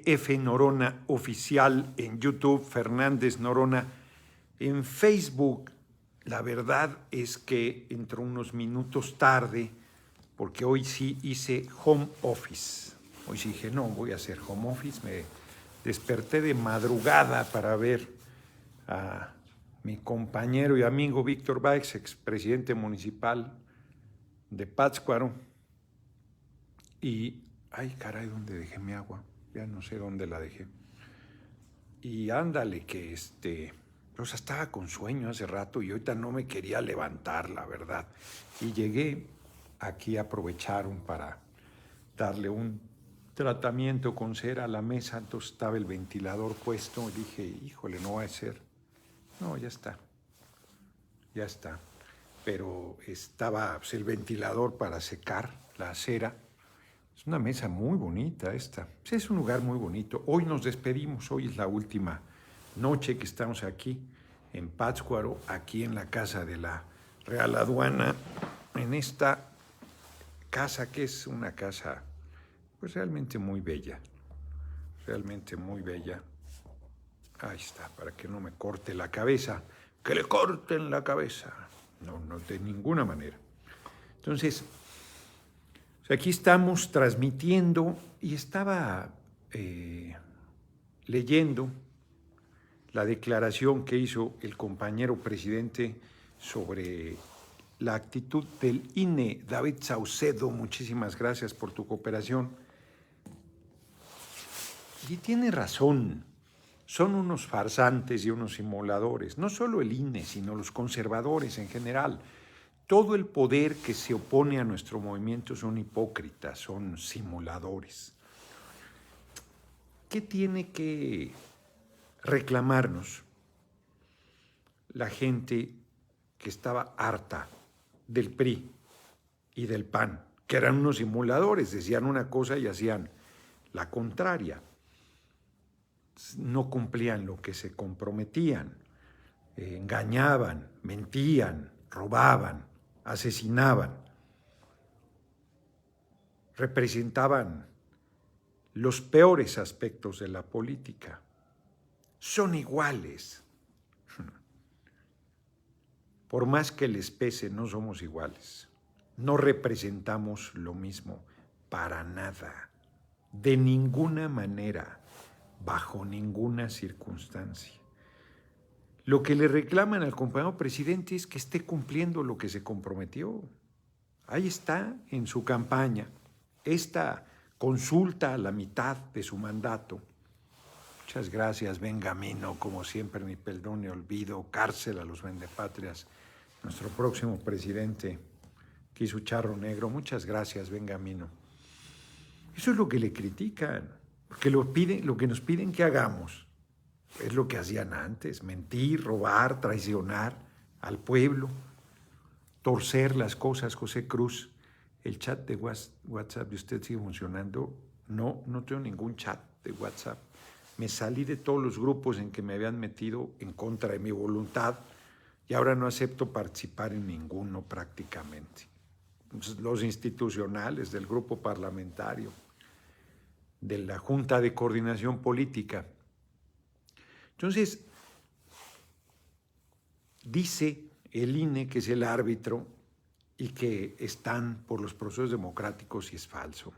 F. Norona Oficial en YouTube, Fernández Norona en Facebook. La verdad es que entró unos minutos tarde porque hoy sí hice home office. Hoy sí dije, no, voy a hacer home office. Me desperté de madrugada para ver a mi compañero y amigo Víctor Báez, expresidente municipal de Pátzcuaro. Y, ay, caray, ¿dónde dejé mi agua? Ya no sé dónde la dejé. Y ándale, que o sea, estaba con sueño hace rato y ahorita no me quería levantar, la verdad. Y llegué, aquí aprovecharon para darle un tratamiento con cera a la mesa, entonces estaba el ventilador puesto y dije, híjole, no va a ser. No, ya está, pero estaba pues, el ventilador para secar la cera. Es una mesa muy bonita esta. Pues es un lugar muy bonito. Hoy nos despedimos, hoy es la última noche que estamos aquí en Pátzcuaro, aquí en la casa de la Real Aduana, en esta casa que es una casa pues realmente muy bella, realmente muy bella. Ahí está, para que no me corte la cabeza. ¡Que le corten la cabeza! No, no, de ninguna manera. Entonces, aquí estamos transmitiendo y estaba leyendo la declaración que hizo el compañero presidente sobre la actitud del INE. David Saucedo, muchísimas gracias por tu cooperación. Y tiene razón. Son unos farsantes y unos simuladores, no solo el INE, sino los conservadores en general. Todo el poder que se opone a nuestro movimiento son hipócritas, son simuladores. ¿Qué tiene que reclamarnos la gente que estaba harta del PRI y del PAN, que eran unos simuladores, decían una cosa y hacían la contraria? No cumplían lo que se comprometían, engañaban, mentían, robaban, asesinaban, representaban los peores aspectos de la política. Son iguales. Por más que les pese, no somos iguales. No representamos lo mismo para nada, de ninguna manera, bajo ninguna circunstancia. Lo que le reclaman al compañero presidente es que esté cumpliendo lo que se comprometió. Ahí está en su campaña, esta consulta a la mitad de su mandato. Muchas gracias, Benjamino, como siempre, ni perdón ni olvido, cárcel a los vendepatrias, nuestro próximo presidente, Quisu Charro Negro. Muchas gracias, Benjamino. Eso es lo que le critican, porque lo que nos piden que hagamos es lo que hacían antes: mentir, robar, traicionar al pueblo, torcer las cosas. José Cruz, el chat de WhatsApp de usted sigue funcionando. No tengo ningún chat de WhatsApp. Me salí de todos los grupos en que me habían metido en contra de mi voluntad y ahora no acepto participar en ninguno prácticamente. Los institucionales, del grupo parlamentario, de la Junta de Coordinación Política. Entonces, dice el INE que es el árbitro y que están por los procesos democráticos, y es falso.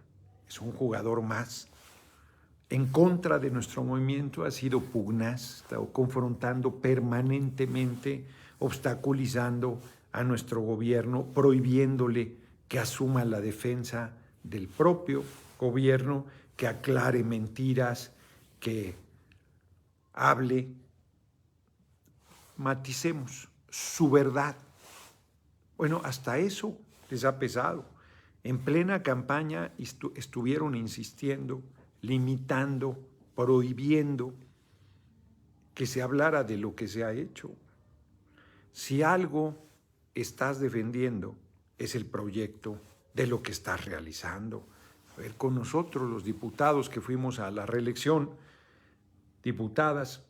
Es un jugador más. En contra de nuestro movimiento ha sido pugnaz, está confrontando permanentemente, obstaculizando a nuestro gobierno, prohibiéndole que asuma la defensa del propio gobierno, que aclare mentiras, que hable, maticemos su verdad. Bueno, hasta eso les ha pesado. En plena campaña estuvieron insistiendo, limitando, prohibiendo que se hablara de lo que se ha hecho. Si algo estás defendiendo es el proyecto de lo que estás realizando. A ver, con nosotros, los diputados que fuimos a la reelección, diputadas,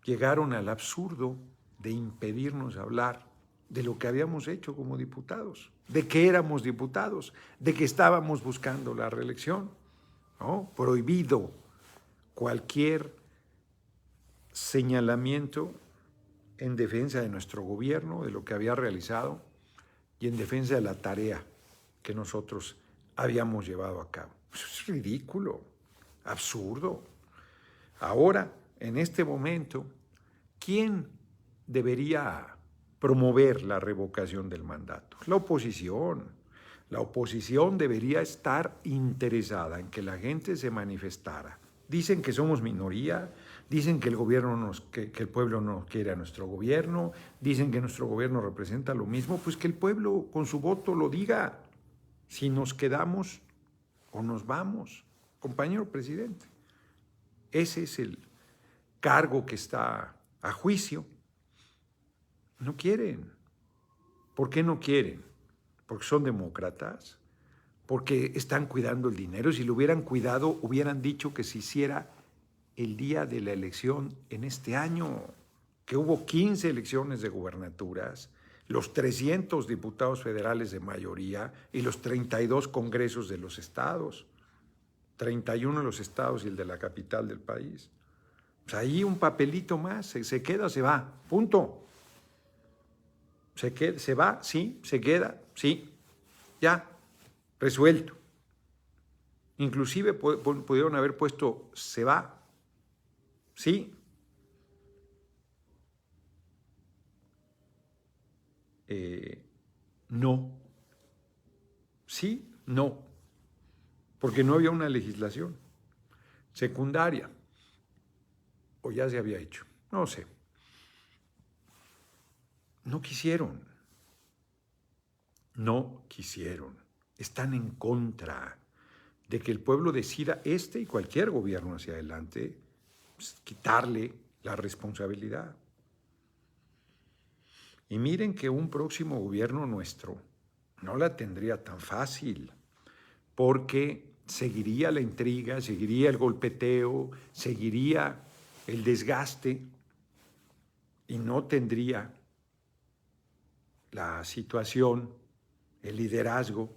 llegaron al absurdo de impedirnos hablar de lo que habíamos hecho como diputados, de que éramos diputados, de que estábamos buscando la reelección, ¿no? Prohibido. cualquier señalamiento en defensa de nuestro gobierno, de lo que había realizado y en defensa de la tarea que nosotros habíamos llevado a cabo. Eso es ridículo, absurdo. Ahora, en este momento, ¿quién debería promover la revocación del mandato? La oposición. La oposición debería estar interesada en que la gente se manifestara. Dicen que somos minoría, dicen que el gobierno que el pueblo no quiere a nuestro gobierno, dicen que nuestro gobierno representa lo mismo, pues que el pueblo con su voto lo diga, si nos quedamos o nos vamos. Compañero presidente, ese es el cargo que está a juicio. No quieren. ¿Por qué no quieren? Porque son demócratas, porque están cuidando el dinero. Si lo hubieran cuidado, hubieran dicho que se hiciera el día de la elección en este año, que hubo 15 elecciones de gubernaturas, los 300 diputados federales de mayoría y los 32 congresos de los estados, 31 de los estados y el de la capital del país. Pues ahí un papelito más, se queda, se va, punto. Se va, sí, se queda, sí, ya, resuelto. Inclusive pudieron haber puesto se va, sí. No, sí, no, porque no había una legislación secundaria, o ya se había hecho, no sé. No quisieron, no quisieron, están en contra de que el pueblo decida este y cualquier gobierno hacia adelante, pues, quitarle la responsabilidad. Y miren que un próximo gobierno nuestro no la tendría tan fácil, porque seguiría la intriga, seguiría el golpeteo, seguiría el desgaste y no tendría la situación, el liderazgo,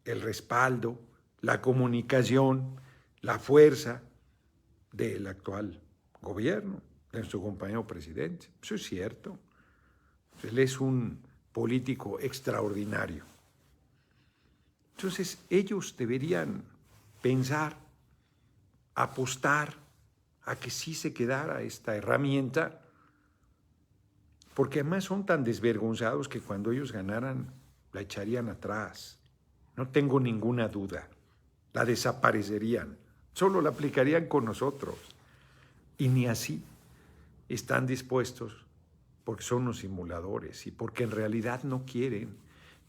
el respaldo, la comunicación, la fuerza del actual gobierno, de nuestro compañero presidente. Eso es cierto. Él es un político extraordinario. Entonces, ellos deberían pensar, apostar a que sí se quedara esta herramienta, porque además son tan desvergonzados que cuando ellos ganaran la echarían atrás. No tengo ninguna duda. La desaparecerían. Solo la aplicarían con nosotros. Y ni así están dispuestos, porque son unos simuladores y porque en realidad no quieren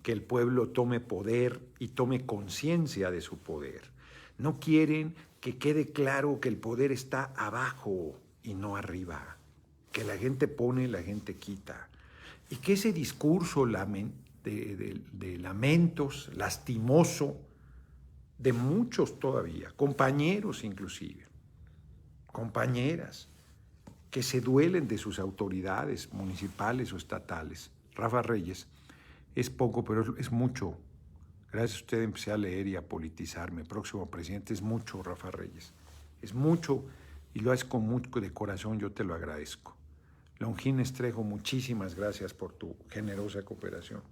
que el pueblo tome poder y tome conciencia de su poder. No quieren que quede claro que el poder está abajo y no arriba, que la gente pone y la gente quita, y que ese discurso de lamentos lastimoso de muchos todavía, compañeros inclusive, compañeras, que se duelen de sus autoridades municipales o estatales. Rafa Reyes, es poco, pero es mucho. Gracias a usted empecé a leer y a politizarme. Próximo presidente, es mucho, Rafa Reyes. Es mucho y lo haces con mucho de corazón, yo te lo agradezco. Longines Trejo, muchísimas gracias por tu generosa cooperación.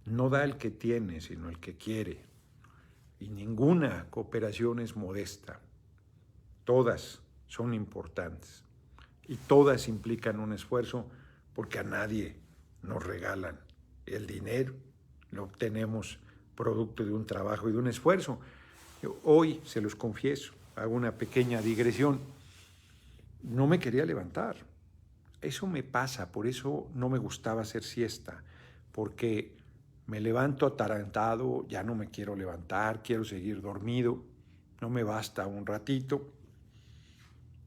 No da el que tiene, sino el que quiere. Y ninguna cooperación es modesta. Todas son importantes. Y todas implican un esfuerzo, porque a nadie nos regalan el dinero, lo obtenemos producto de un trabajo y de un esfuerzo. Yo hoy, se los confieso, hago una pequeña digresión, no me quería levantar. Eso me pasa, por eso no me gustaba hacer siesta, porque me levanto atarantado, ya no me quiero levantar, quiero seguir dormido, no me basta un ratito.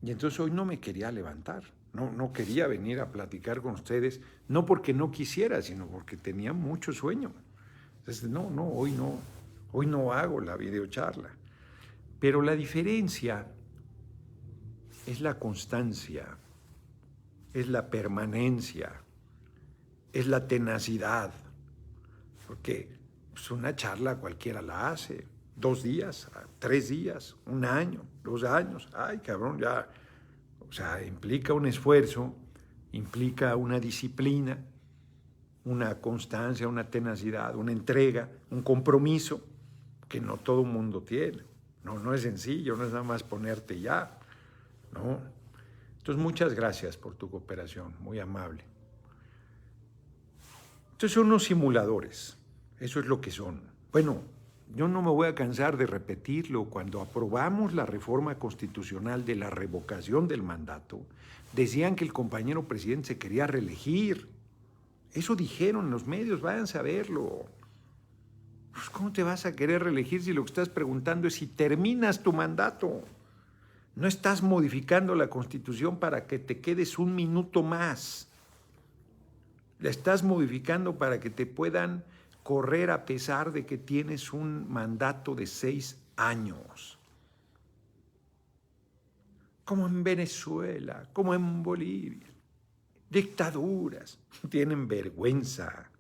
Y entonces hoy no me quería levantar, no quería venir a platicar con ustedes, no porque no quisiera, sino porque tenía mucho sueño. Entonces, hoy no hago la videocharla. Pero la diferencia es la constancia, es la permanencia, es la tenacidad, porque pues, una charla cualquiera la hace. 2 días, 3 días, 1 año, 2 años. Ay, cabrón, ya. O sea, implica un esfuerzo, implica una disciplina, una constancia, una tenacidad, una entrega, un compromiso que no todo el mundo tiene. No es sencillo, no es nada más ponerte ya, ¿no? Entonces, muchas gracias por tu cooperación, muy amable. Entonces, son unos simuladores, eso es lo que son. Bueno, yo no me voy a cansar de repetirlo. Cuando aprobamos la reforma constitucional de la revocación del mandato, decían que el compañero presidente se quería reelegir. Eso dijeron en los medios, váyanse a verlo. Pues, ¿cómo te vas a querer reelegir si lo que estás preguntando es si terminas tu mandato? No estás modificando la Constitución para que te quedes 1 minuto más. La estás modificando para que te puedan correr a pesar de que tienes un mandato de 6 años. Como en Venezuela, como en Bolivia. Dictaduras. No tienen vergüenza.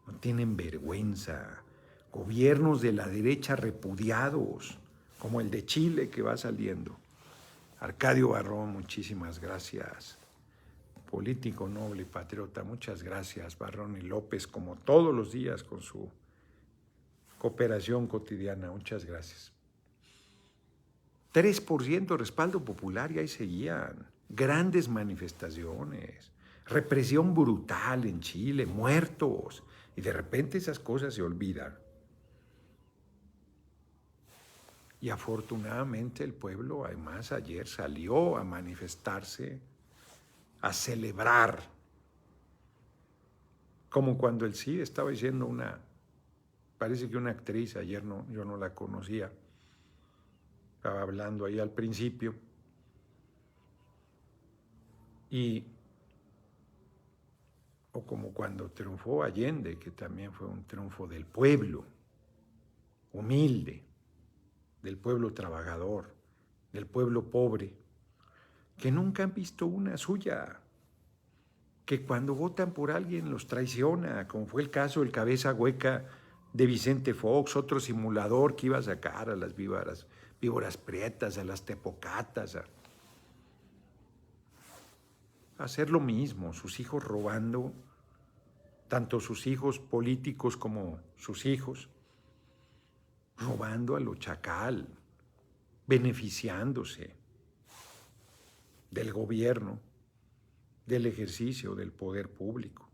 No tienen vergüenza. Gobiernos de la derecha repudiados, como el de Chile que va saliendo. Arcadio Barrón, muchísimas gracias. Político noble y patriota, muchas gracias. Barrón y López, como todos los días, con su cooperación cotidiana. Muchas gracias. 3% respaldo popular y ahí seguían. Grandes manifestaciones, represión brutal en Chile, muertos. Y de repente esas cosas se olvidan. Y afortunadamente el pueblo, además, ayer salió a manifestarse, a celebrar, como cuando el CID estaba diciendo parece que una actriz, ayer yo no la conocía, estaba hablando ahí al principio, o como cuando triunfó Allende, que también fue un triunfo del pueblo, humilde, del pueblo trabajador, del pueblo pobre, que nunca han visto una suya, que cuando votan por alguien los traiciona, como fue el caso del cabeza hueca de Vicente Fox, otro simulador que iba a sacar a las víboras prietas, a las tepocatas, a hacer lo mismo, sus hijos robando, tanto sus hijos políticos como sus hijos, robando a lo chacal, beneficiándose del gobierno, del ejercicio del poder público.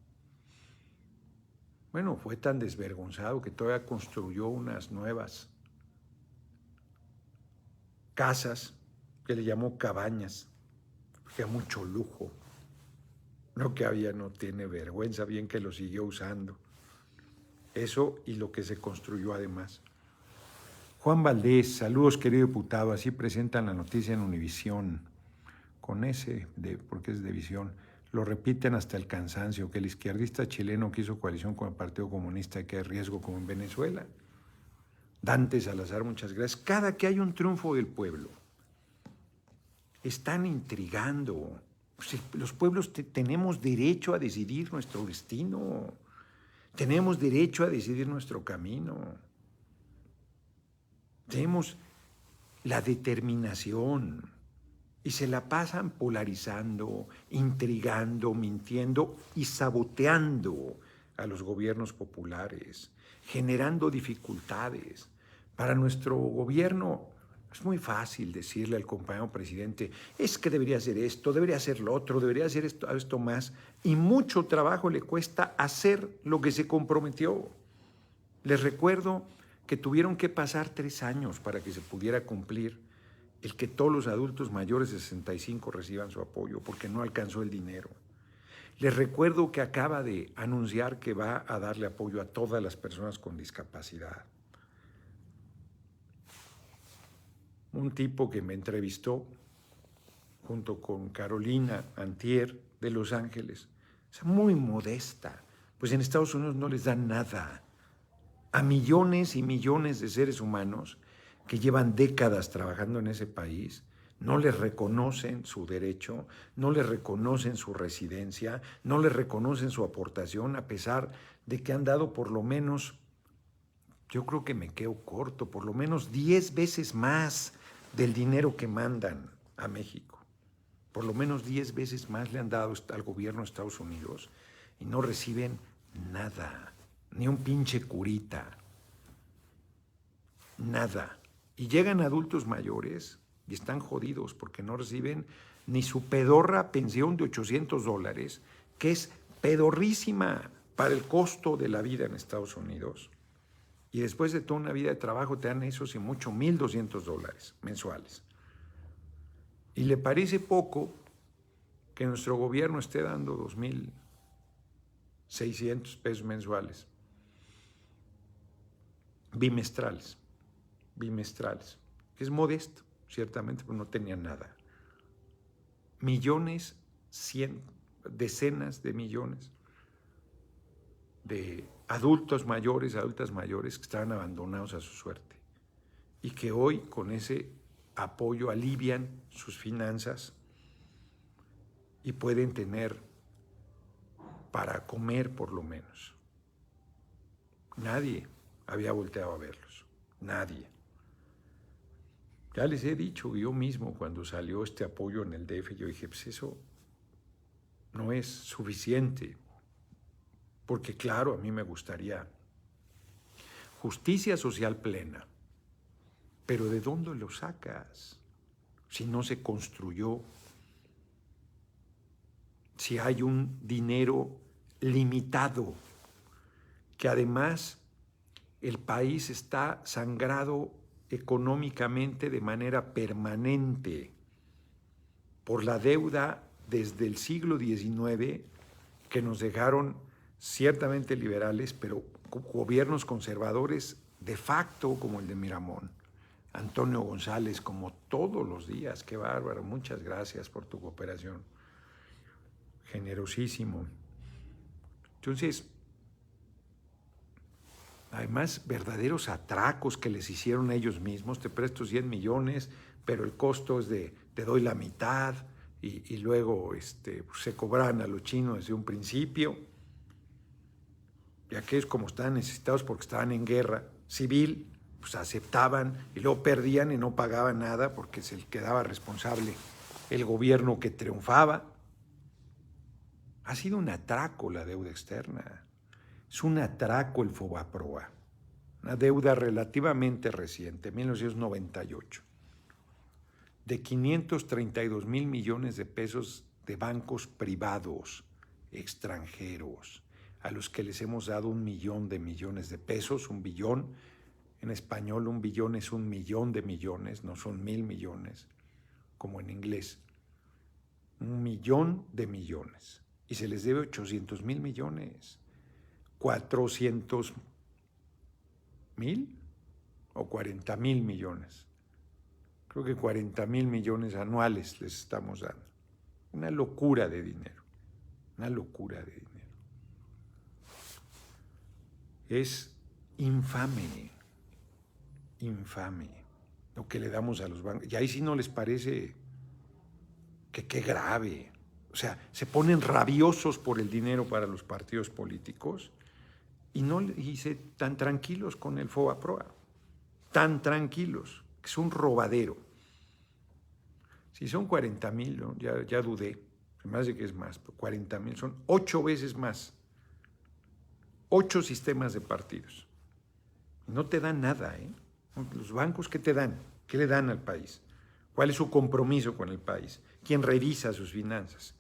Bueno, fue tan desvergonzado que todavía construyó unas nuevas casas que le llamó cabañas, que mucho lujo. No tiene vergüenza, bien que lo siguió usando. Eso y lo que se construyó además. Juan Valdés, saludos querido diputado, así presentan la noticia en Univisión, con ese, porque es de visión, lo repiten hasta el cansancio, que el izquierdista chileno que hizo coalición con el Partido Comunista, que hay riesgo como en Venezuela. Dante Salazar, muchas gracias. Cada que hay un triunfo del pueblo, están intrigando. Los pueblos tenemos derecho a decidir nuestro destino, tenemos derecho a decidir nuestro camino. Tenemos la determinación y se la pasan polarizando, intrigando, mintiendo y saboteando a los gobiernos populares, generando dificultades. Para nuestro gobierno es muy fácil decirle al compañero presidente, es que debería hacer esto, debería hacer lo otro, debería hacer esto más, y mucho trabajo le cuesta hacer lo que se comprometió. Les recuerdo que tuvieron que pasar 3 años para que se pudiera cumplir el que todos los adultos mayores de 65 reciban su apoyo, porque no alcanzó el dinero. Les recuerdo que acaba de anunciar que va a darle apoyo a todas las personas con discapacidad. Un tipo que me entrevistó junto con Carolina antier de Los Ángeles, es muy modesta, pues en Estados Unidos no les dan nada a millones y millones de seres humanos que llevan décadas trabajando en ese país. No les reconocen su derecho, no les reconocen su residencia, no les reconocen su aportación, a pesar de que han dado por lo menos yo creo que me quedo corto, por lo menos 10 veces más del dinero que mandan a México. Por lo menos 10 veces más le han dado al gobierno de Estados Unidos y no reciben nada, ni un pinche curita, nada. Y llegan adultos mayores y están jodidos porque no reciben ni su pedorra pensión de $800, que es pedorrísima para el costo de la vida en Estados Unidos. Y después de toda una vida de trabajo te dan esos y mucho $1,200 mensuales. Y le parece poco que nuestro gobierno esté dando 2,600 pesos mensuales, bimestrales, que es modesto, ciertamente, pero no tenían nada. Millones, decenas de millones de adultos mayores, adultas mayores que estaban abandonados a su suerte y que hoy con ese apoyo alivian sus finanzas y pueden tener para comer por lo menos. Nadie había volteado a verlos, nadie. Ya les he dicho, yo mismo cuando salió este apoyo en el DF, yo dije, pues eso no es suficiente, porque claro, a mí me gustaría justicia social plena, pero ¿de dónde lo sacas? Si no se construyó, si hay un dinero limitado, que además el país está sangrado económicamente de manera permanente por la deuda desde el siglo XIX que nos dejaron ciertamente liberales, pero gobiernos conservadores de facto como el de Miramón. Antonio González, como todos los días, qué bárbaro, muchas gracias por tu cooperación. Generosísimo. Entonces, además, verdaderos atracos que les hicieron ellos mismos, te presto 100 millones, pero el costo es te doy la mitad, y luego se cobraban a los chinos desde un principio, y aquellos como estaban necesitados porque estaban en guerra civil, pues aceptaban y luego perdían y no pagaban nada porque se quedaba responsable el gobierno que triunfaba. Ha sido un atraco la deuda externa. Es un atraco el Fobaproa, una deuda relativamente reciente, 1998, de 532,000 millones de pesos de bancos privados extranjeros, a los que les hemos dado 1,000,000 de millones de pesos, 1 billón. En español 1 billón es 1,000,000 de millones, no son 1,000 millones, como en inglés. 1,000,000 de millones. Y se les debe 800,000 millones. 400,000 o 40,000 millones. Creo que 40,000 millones anuales les estamos dando. Una locura de dinero. Una locura de dinero. Es infame. Infame lo que le damos a los bancos. Y ahí sí no les parece que qué grave. O sea, se ponen rabiosos por el dinero para los partidos políticos y tan tranquilos con el Fobaproa. Tan tranquilos, que es un robadero. Si son 40,000, ¿no? ya dudé, me hace que es más, pero 40,000 son 8 veces más. 8 sistemas de partidos. No te dan nada, ¿eh? Los bancos, ¿qué te dan? ¿Qué le dan al país? ¿Cuál es su compromiso con el país? ¿Quién revisa sus finanzas?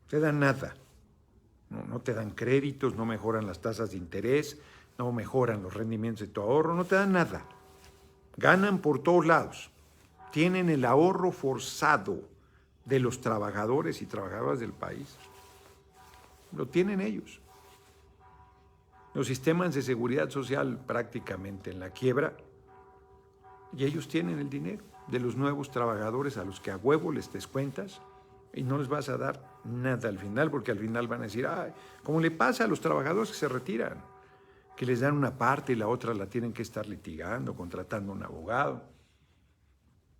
No te dan nada. No te dan créditos, no mejoran las tasas de interés, no mejoran los rendimientos de tu ahorro, no te dan nada. Ganan por todos lados. Tienen el ahorro forzado de los trabajadores y trabajadoras del país. Lo tienen ellos. Los sistemas de seguridad social prácticamente en la quiebra, y ellos tienen el dinero de los nuevos trabajadores a los que a huevo les descuentas y no les vas a dar nada al final, porque al final van a decir, ay, como le pasa a los trabajadores que se retiran, que les dan una parte y la otra la tienen que estar litigando, contratando un abogado.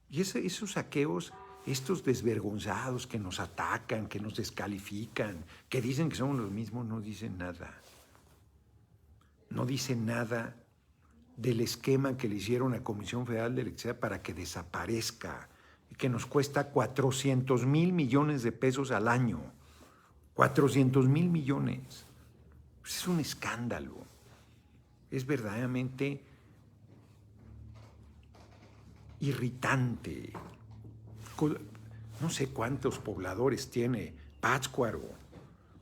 Y esos saqueos, estos desvergonzados que nos atacan, que nos descalifican, que dicen que somos los mismos, no dicen nada. No dicen nada del esquema que le hicieron a Comisión Federal de Electricidad para que desaparezca y que nos cuesta 400,000 millones de pesos al año. 400,000 millones. Pues es un escándalo. Es verdaderamente irritante. No sé cuántos pobladores tiene Pátzcuaro,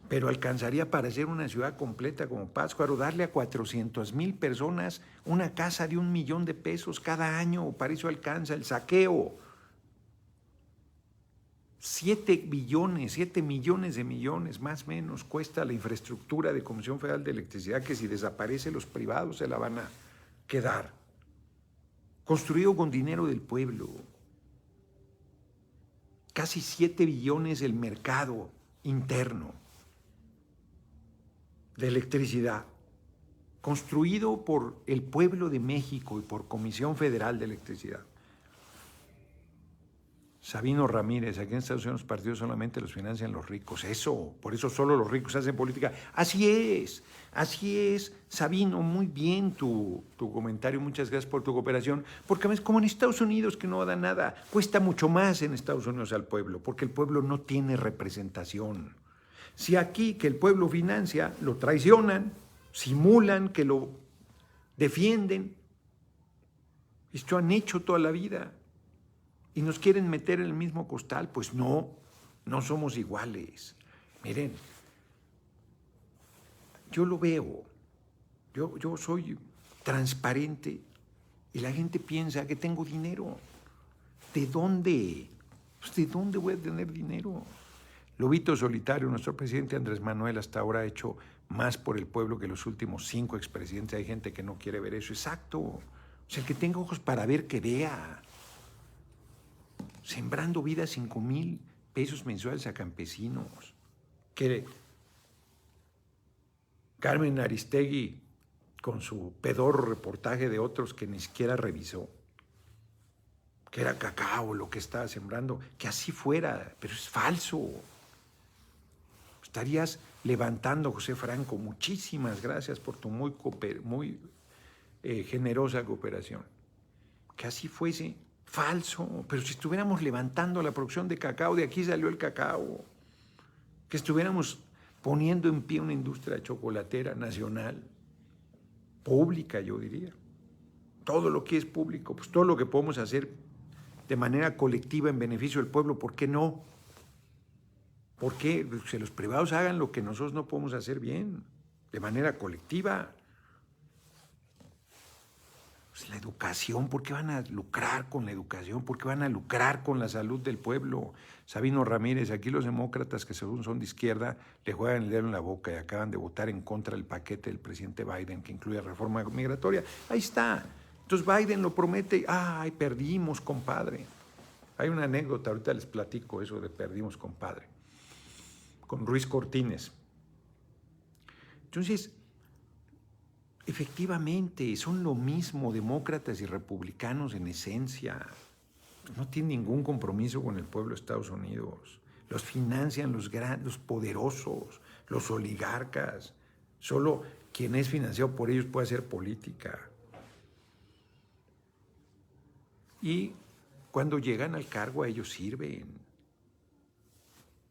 pero alcanzaría para ser una ciudad completa como Pátzcuaro, darle a 400,000 personas una casa de 1 millón de pesos cada año, para eso alcanza el saqueo. 7 billones, 7 millones de millones, más o menos, cuesta la infraestructura de Comisión Federal de Electricidad, que si desaparece los privados se la van a quedar. Construido con dinero del pueblo. Casi 7 billones el mercado interno de electricidad, construido por el pueblo de México y por Comisión Federal de Electricidad. Sabino Ramírez, aquí en Estados Unidos los partidos solamente los financian los ricos. Eso, por eso solo los ricos hacen política. Así es, Sabino, muy bien tu comentario, muchas gracias por tu cooperación, porque es como en Estados Unidos que no da nada, cuesta mucho más en Estados Unidos al pueblo, porque el pueblo no tiene representación. Si aquí que el pueblo financia, lo traicionan, simulan que lo defienden, esto han hecho toda la vida. Y nos quieren meter en el mismo costal, pues no somos iguales. Miren, yo lo veo, yo soy transparente y la gente piensa que tengo dinero. ¿De dónde? Pues, ¿de dónde voy a tener dinero? Lobito solitario, nuestro presidente Andrés Manuel hasta ahora ha hecho más por el pueblo que los últimos 5 expresidentes. Hay gente que no quiere ver eso, exacto. O sea, el que tenga ojos para ver, que vea. Sembrando Vida, 5,000 pesos mensuales a campesinos. Que Carmen Aristegui, con su pedorro reportaje de otros que ni siquiera revisó, que era cacao lo que estaba sembrando, que así fuera, pero es falso. Estarías levantando, José Franco, muchísimas gracias por tu muy generosa cooperación. Que así fuese. Falso, pero si estuviéramos levantando la producción de cacao, de aquí salió el cacao, que estuviéramos poniendo en pie una industria chocolatera nacional, pública, yo diría. Todo lo que es público, pues todo lo que podemos hacer de manera colectiva en beneficio del pueblo, ¿por qué no? ¿Por qué? Que los privados hagan lo que nosotros no podemos hacer bien, de manera colectiva. Pues la educación, ¿por qué van a lucrar con la educación? ¿Por qué van a lucrar con la salud del pueblo? Sabino Ramírez, aquí los demócratas que según son de izquierda le juegan el dedo en la boca y acaban de votar en contra del paquete del presidente Biden que incluye reforma migratoria. Ahí está. Entonces Biden lo promete. ¡Ay, perdimos, compadre! Hay una anécdota, ahorita les platico eso de perdimos, compadre, con Ruiz Cortines. Entonces, efectivamente, son lo mismo demócratas y republicanos en esencia. No tienen ningún compromiso con el pueblo de Estados Unidos. Los financian los poderosos, los oligarcas. Solo quien es financiado por ellos puede hacer política. Y cuando llegan al cargo a ellos sirven.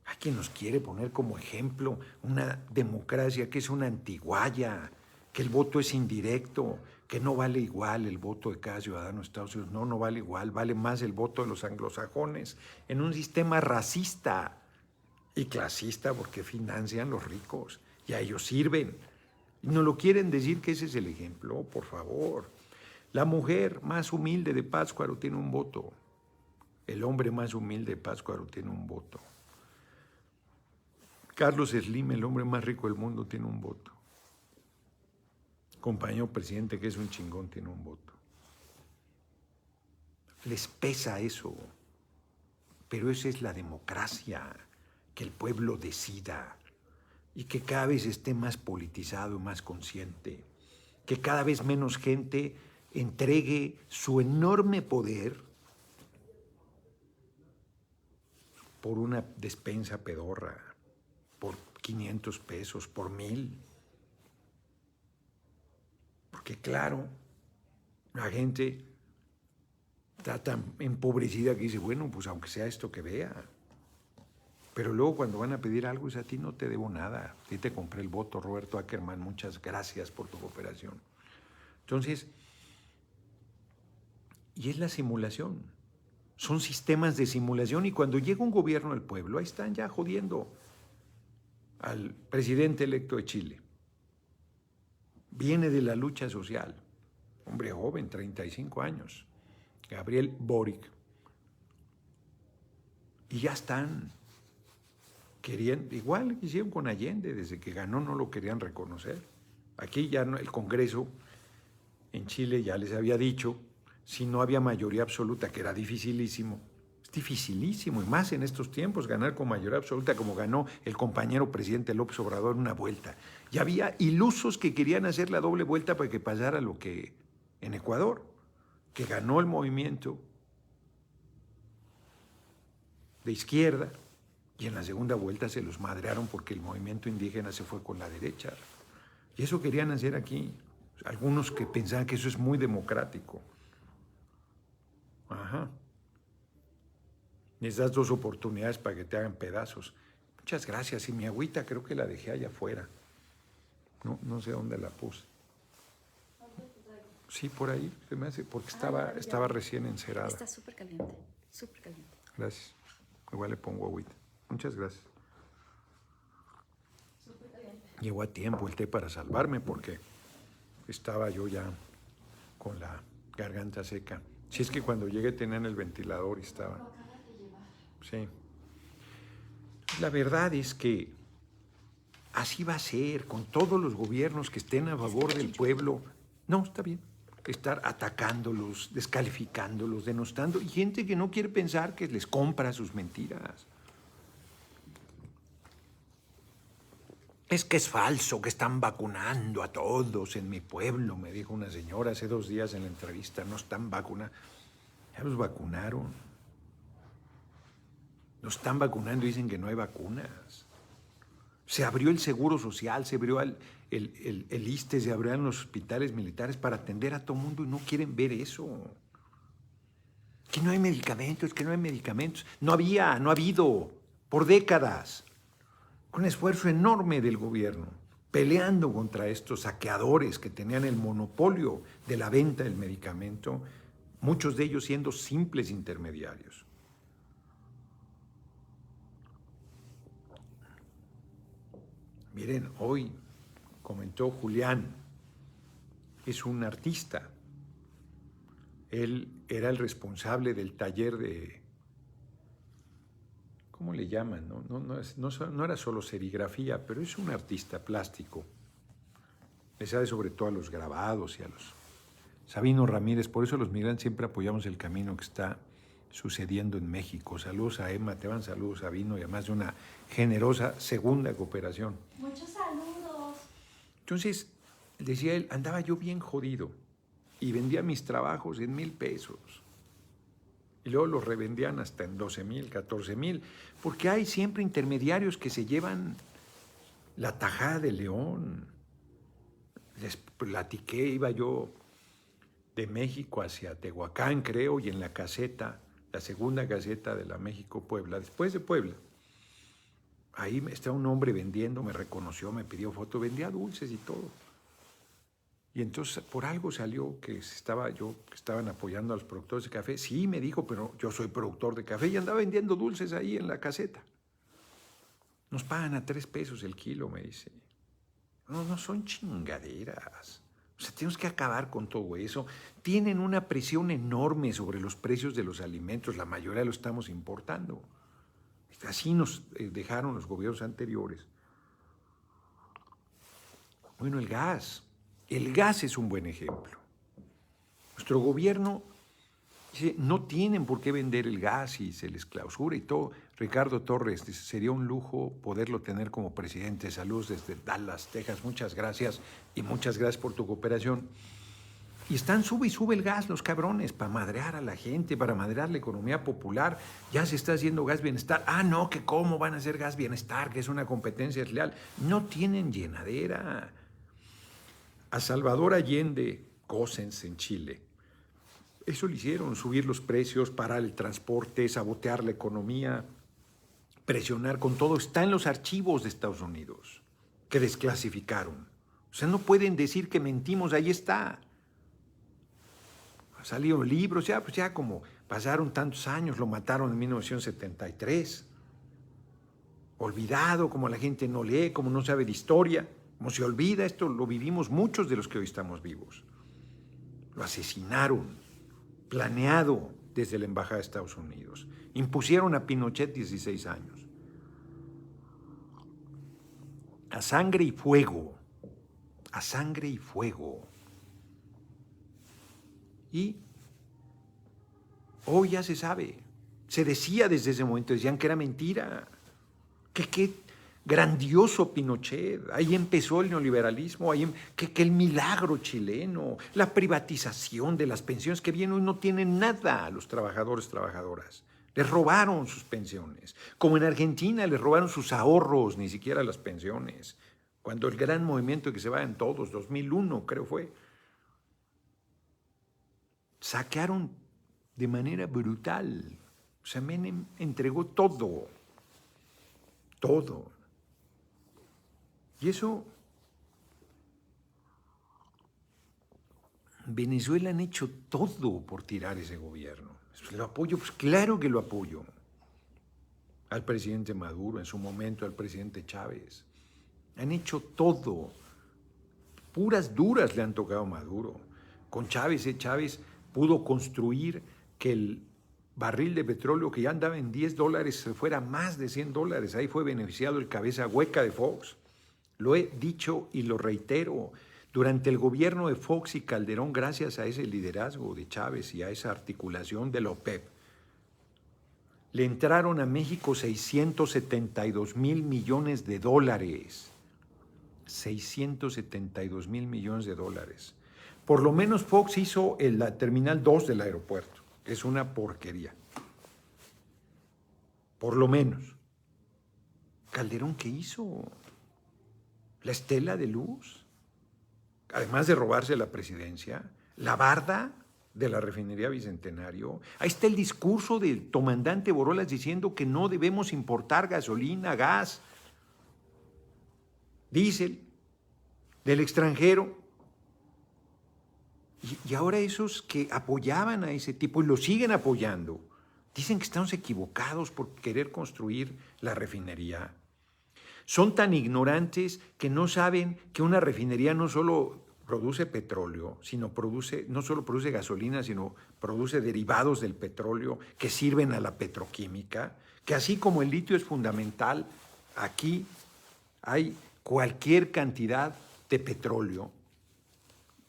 Hay quien nos quiere poner como ejemplo una democracia que es una antiguaya, que el voto es indirecto, que no vale igual el voto de cada ciudadano de Estados Unidos. No vale igual, vale más el voto de los anglosajones en un sistema racista y clasista porque financian los ricos y a ellos sirven. Y no lo quieren decir que ese es el ejemplo, por favor. La mujer más humilde de Pátzcuaro tiene un voto. El hombre más humilde de Pátzcuaro tiene un voto. Carlos Slim, el hombre más rico del mundo, tiene un voto. Compañero presidente, que es un chingón, tiene un voto. Les pesa eso, pero esa es la democracia, que el pueblo decida y que cada vez esté más politizado y más consciente, que cada vez menos gente entregue su enorme poder por una despensa pedorra, por 500 pesos, por 1,000. Porque claro, La gente está tan empobrecida que dice, bueno, pues aunque sea esto que vea. Pero luego cuando van a pedir algo, es a ti no te debo nada. A ti te compré el voto, Roberto Ackerman, muchas gracias por tu cooperación. Entonces, y es la simulación. Son sistemas de simulación y cuando llega un gobierno al pueblo, ahí están ya jodiendo al presidente electo de Chile. Viene de la lucha social, hombre joven, 35 años, Gabriel Boric. Y ya están queriendo, igual que hicieron con Allende, desde que ganó no lo querían reconocer. Aquí ya no, el Congreso en Chile ya les había dicho, si no había mayoría absoluta, que era dificilísimo, es dificilísimo, y más en estos tiempos, ganar con mayoría absoluta, como ganó el compañero presidente López Obrador en una vuelta. Y había ilusos que querían hacer la doble vuelta para que pasara lo que en Ecuador, que ganó el movimiento de izquierda, y en la segunda vuelta se los madrearon porque el movimiento indígena se fue con la derecha. Y eso querían hacer aquí. Algunos que pensaban que eso es muy democrático. Ajá. Les das 2 oportunidades para que te hagan pedazos. Muchas gracias. Y mi agüita creo que la dejé allá afuera. No sé dónde la puse. Sí, por ahí se me hace, porque estaba recién encerada. Está súper caliente, súper caliente. Gracias. Igual le pongo agüita. Muchas gracias. Llegó a tiempo el té para salvarme porque estaba yo ya con la garganta seca. Si es que cuando llegué tenían el ventilador y estaba... Sí. La verdad es que así va a ser con todos los gobiernos que estén a favor del pueblo. No, está bien. Estar atacándolos, descalificándolos, denostando. Y gente que no quiere pensar que les compra sus mentiras. Es que es falso, que están vacunando a todos en mi pueblo, me dijo una señora hace 2 días en la entrevista. No están vacunando. Ya los vacunaron. Los están vacunando y dicen que no hay vacunas. Se abrió el seguro social, se abrió el ISSSTE, se abrieron los hospitales militares para atender a todo el mundo y no quieren ver eso. Que no hay medicamentos, que no hay medicamentos. No ha habido por décadas. Un esfuerzo enorme del gobierno, peleando contra estos saqueadores que tenían el monopolio de la venta del medicamento, muchos de ellos siendo simples intermediarios. Miren, hoy comentó Julián, es un artista. Él era el responsable del taller de, ¿cómo le llaman? No era solo serigrafía, pero es un artista plástico. Le sabe sobre todo a los grabados y a los... Sabino Ramírez, por eso los migrantes siempre apoyamos el camino que está sucediendo en México. Saludos a Emma, te van saludos a Sabino y además de una generosa segunda cooperación. Muchos saludos. Entonces, decía él, andaba yo bien jodido y vendía mis trabajos en 1,000 pesos. Y luego los revendían hasta en 12,000, 14,000, porque hay siempre intermediarios que se llevan la tajada de león. Les platiqué, iba yo de México hacia Tehuacán, creo, y en la caseta, la segunda caseta de la México-Puebla, después de Puebla, ahí estaba un hombre vendiendo, me reconoció, me pidió foto, vendía dulces y todo. Y entonces por algo salió que estaban apoyando a los productores de café. Sí, me dijo, pero yo soy productor de café y andaba vendiendo dulces ahí en la caseta. Nos pagan a 3 pesos el kilo, me dice. No son chingaderas. O sea, tenemos que acabar con todo eso. Tienen una presión enorme sobre los precios de los alimentos. La mayoría lo estamos importando. Así nos dejaron los gobiernos anteriores. Bueno, el gas. El gas es un buen ejemplo. Nuestro gobierno dice, no tienen por qué vender el gas y se les clausura y todo. Ricardo Torres dice, sería un lujo poderlo tener como presidente. Saludos desde Dallas, Texas. Muchas gracias y muchas gracias por tu cooperación. Y están sube y sube el gas los cabrones para madrear a la gente, para madrear la economía popular. Ya se está haciendo gas bienestar. No, que cómo van a hacer gas bienestar, que es una competencia desleal. No tienen llenadera. A Salvador Allende Cosens en Chile Eso lo hicieron, subir los precios, parar el transporte, sabotear la economía, presionar con todo. Está en los archivos de Estados Unidos que desclasificaron. O sea, no pueden decir que mentimos, ahí está. Ha salido libros, ya, pues ya como pasaron tantos años, lo mataron en 1973. Olvidado, como la gente no lee, como no sabe de historia, como se olvida, esto lo vivimos muchos de los que hoy estamos vivos. Lo asesinaron, planeado desde la Embajada de Estados Unidos. Impusieron a Pinochet 16 años. A sangre y fuego. A sangre y fuego. Y hoy ya se sabe. Se decía desde ese momento, decían que era mentira. Que qué grandioso Pinochet. Ahí empezó el neoliberalismo, que el milagro chileno, la privatización de las pensiones, que bien hoy no tienen nada a los trabajadores, trabajadoras. Les robaron sus pensiones. Como en Argentina les robaron sus ahorros, ni siquiera las pensiones. Cuando el gran movimiento que se va en todos, 2001 creo fue, saquearon de manera brutal. O sea, Menem entregó todo. Todo. Y eso, Venezuela han hecho todo por tirar ese gobierno. ¿Lo apoyo? Pues claro que lo apoyo. Al presidente Maduro, en su momento al presidente Chávez. Han hecho todo. Puras duras le han tocado a Maduro. Con Chávez, Chávez pudo construir que el barril de petróleo que ya andaba en $10 se fuera a más de $100. Ahí fue beneficiado el cabeza hueca de Fox. Lo he dicho y lo reitero. Durante el gobierno de Fox y Calderón, gracias a ese liderazgo de Chávez y a esa articulación de la OPEP, le entraron a México 672 mil millones de dólares. 672 mil millones de dólares. Por lo menos Fox hizo la Terminal 2 del aeropuerto. Es una porquería. Por lo menos. ¿Calderón qué hizo? La estela de luz. Además de robarse la presidencia, la barda de la refinería Bicentenario. Ahí está el discurso del comandante Borolas diciendo que no debemos importar gasolina, gas, diésel del extranjero. Y ahora esos que apoyaban a ese tipo y lo siguen apoyando, dicen que estamos equivocados por querer construir la refinería. Son tan ignorantes que no saben que una refinería no solo produce petróleo, no solo produce gasolina, sino produce derivados del petróleo que sirven a la petroquímica, que así como el litio es fundamental, aquí hay cualquier cantidad de petróleo,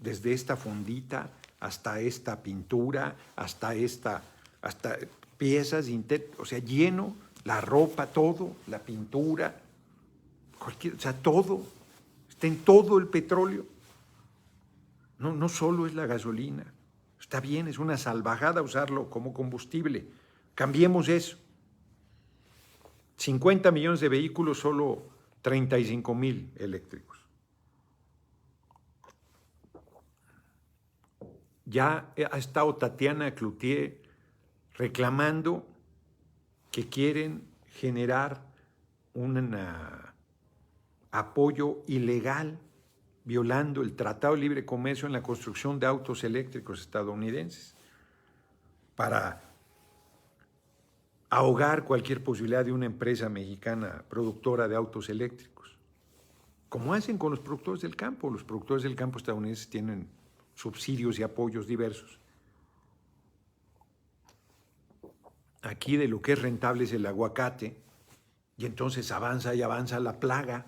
desde esta fondita hasta esta pintura, hasta piezas, o sea, lleno, la ropa, todo, la pintura, o sea, todo, está en todo el petróleo. No solo es la gasolina. Está bien, es una salvajada usarlo como combustible. Cambiemos eso. 50 millones de vehículos, solo 35,000 eléctricos. Ya ha estado Tatiana Cloutier reclamando que quieren generar un apoyo ilegal, violando el Tratado de Libre Comercio en la construcción de autos eléctricos estadounidenses, para ahogar cualquier posibilidad de una empresa mexicana productora de autos eléctricos. Como hacen con los productores del campo. Los productores del campo estadounidenses tienen subsidios y apoyos diversos. Aquí de lo que es rentable es el aguacate, y entonces avanza y avanza la plaga,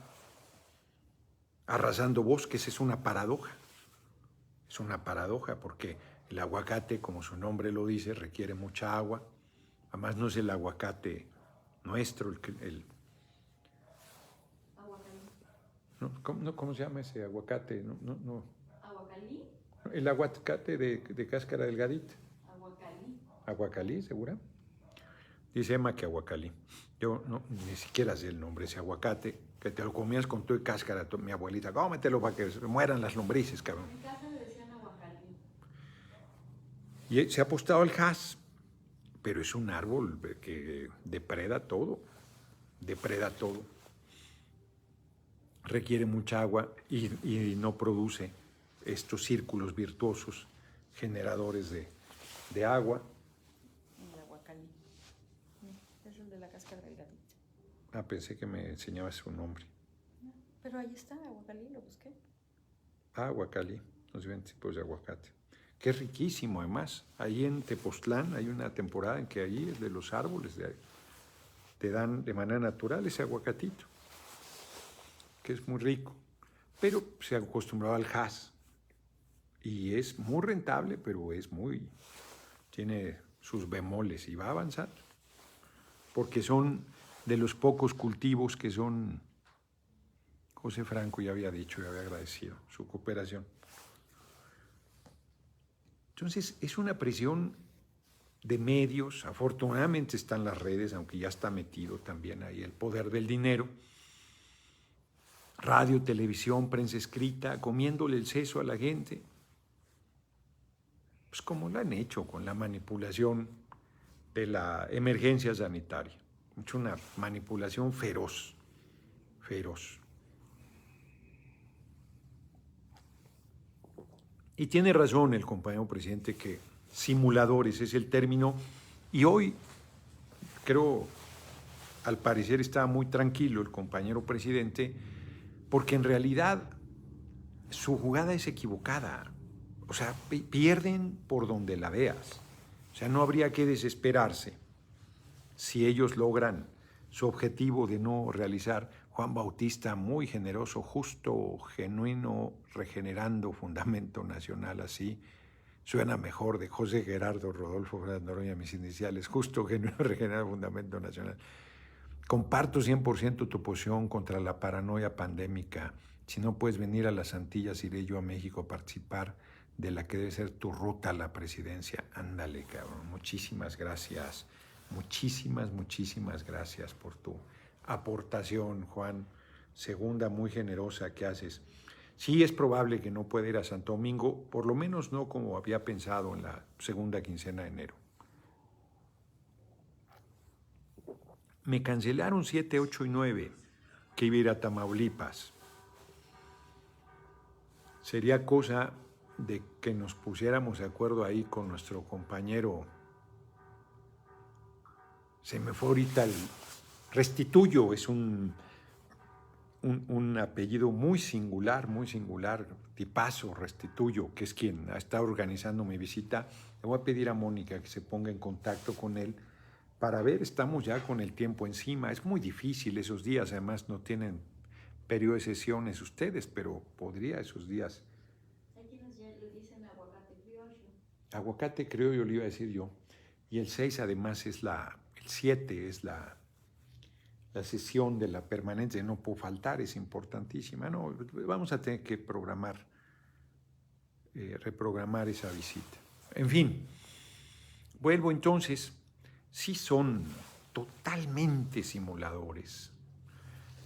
arrasando bosques. Es una paradoja. Es una paradoja porque el aguacate, como su nombre lo dice, requiere mucha agua. Además no es el aguacate nuestro, ¿cómo se llama ese aguacate? No. ¿Aguacalí? El aguacate de cáscara delgadita. Aguacalí. ¿Aguacalí, segura? Dice Emma que aguacalí. Yo ni siquiera sé el nombre, ese aguacate, que te lo comías con tu cáscara, mi abuelita. Cómetelo para que se mueran las lombrices, cabrón. En mi casa le decían aguacalí. Y se ha apostado al jas, pero es un árbol que depreda todo, depreda todo. Requiere mucha agua y no produce estos círculos virtuosos generadores de agua. El aguacalí. Es el de la cáscara delgadita. Ah, pensé que me enseñabas su nombre. No, pero ahí está, aguacalí, lo busqué. Ah, aguacalí, los diferentes tipos de aguacate. Que es riquísimo, además. Ahí en Tepoztlán hay una temporada en que ahí es de los árboles, te dan de manera natural ese aguacatito, que es muy rico. Pero se ha acostumbrado al jas. Y es muy rentable, pero tiene sus bemoles y va a avanzar. Porque son de los pocos cultivos que son, José Franco ya había dicho y había agradecido su cooperación. Entonces, es una presión de medios. Afortunadamente están las redes, aunque ya está metido también ahí el poder del dinero. Radio, televisión, prensa escrita, comiéndole el seso a la gente. Pues como lo han hecho con la manipulación de la emergencia sanitaria. Es una manipulación feroz, feroz. Y tiene razón el compañero presidente que simuladores es el término, y hoy creo, al parecer está muy tranquilo el compañero presidente, porque en realidad su jugada es equivocada. O sea, pierden por donde la veas. O sea, no habría que desesperarse si ellos logran su objetivo de no realizar Juan Bautista, muy generoso, justo, genuino, regenerando fundamento nacional, así suena mejor, de José Gerardo Rodolfo Fernández Noroña, mis iniciales, justo, genuino, regenerando fundamento nacional. Comparto 100% tu posición contra la paranoia pandémica. Si no puedes venir a las Antillas, iré yo a México a participar de la que debe ser tu ruta a la presidencia. Ándale, cabrón. Muchísimas gracias. Muchísimas gracias por tu aportación, Juan. Segunda muy generosa que haces. Sí es probable que no pueda ir a Santo Domingo, por lo menos no como había pensado en la segunda quincena de enero. Me cancelaron 7, 8 y 9, que iba a ir a Tamaulipas. Sería cosa de que nos pusiéramos de acuerdo ahí con nuestro compañero. Se me fue ahorita el Restituyo, es un apellido muy singular, tipazo Restituyo, que es quien ha estado organizando mi visita. Le voy a pedir a Mónica que se ponga en contacto con él para ver, estamos ya con el tiempo encima. Es muy difícil esos días, además no tienen periodo de sesiones ustedes, pero podría esos días. Hay quienes ya le dicen aguacate criollo. Aguacate criollo le iba a decir yo. Y el 6 además el 7 es la sesión de la permanencia, no puedo faltar, es importantísima. No, vamos a tener que reprogramar esa visita. En fin, vuelvo entonces, sí son totalmente simuladores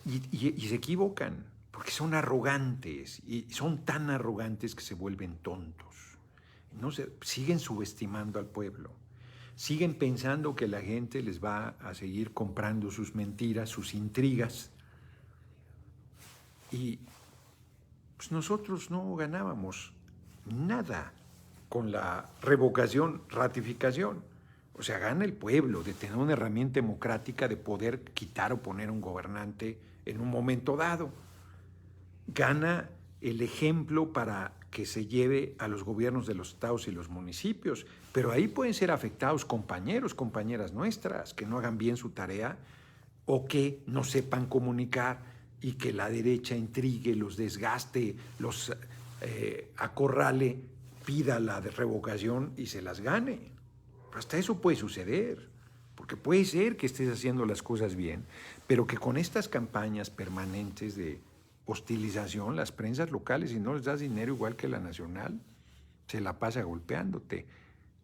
y se equivocan, porque son arrogantes, y son tan arrogantes que se vuelven tontos. Siguen subestimando al pueblo. Siguen pensando que la gente les va a seguir comprando sus mentiras, sus intrigas. Y pues nosotros no ganábamos nada con la revocación, ratificación. O sea, gana el pueblo de tener una herramienta democrática de poder quitar o poner un gobernante en un momento dado. Gana el ejemplo para que se lleve a los gobiernos de los estados y los municipios, pero ahí pueden ser afectados compañeros, compañeras nuestras, que no hagan bien su tarea o que no sepan comunicar y que la derecha intrigue, los desgaste, los acorrale, pida la revocación y se las gane. Hasta eso puede suceder, porque puede ser que estés haciendo las cosas bien, pero que con estas campañas permanentes de hostilización, las prensas locales, si no les das dinero igual que la nacional, se la pasa golpeándote.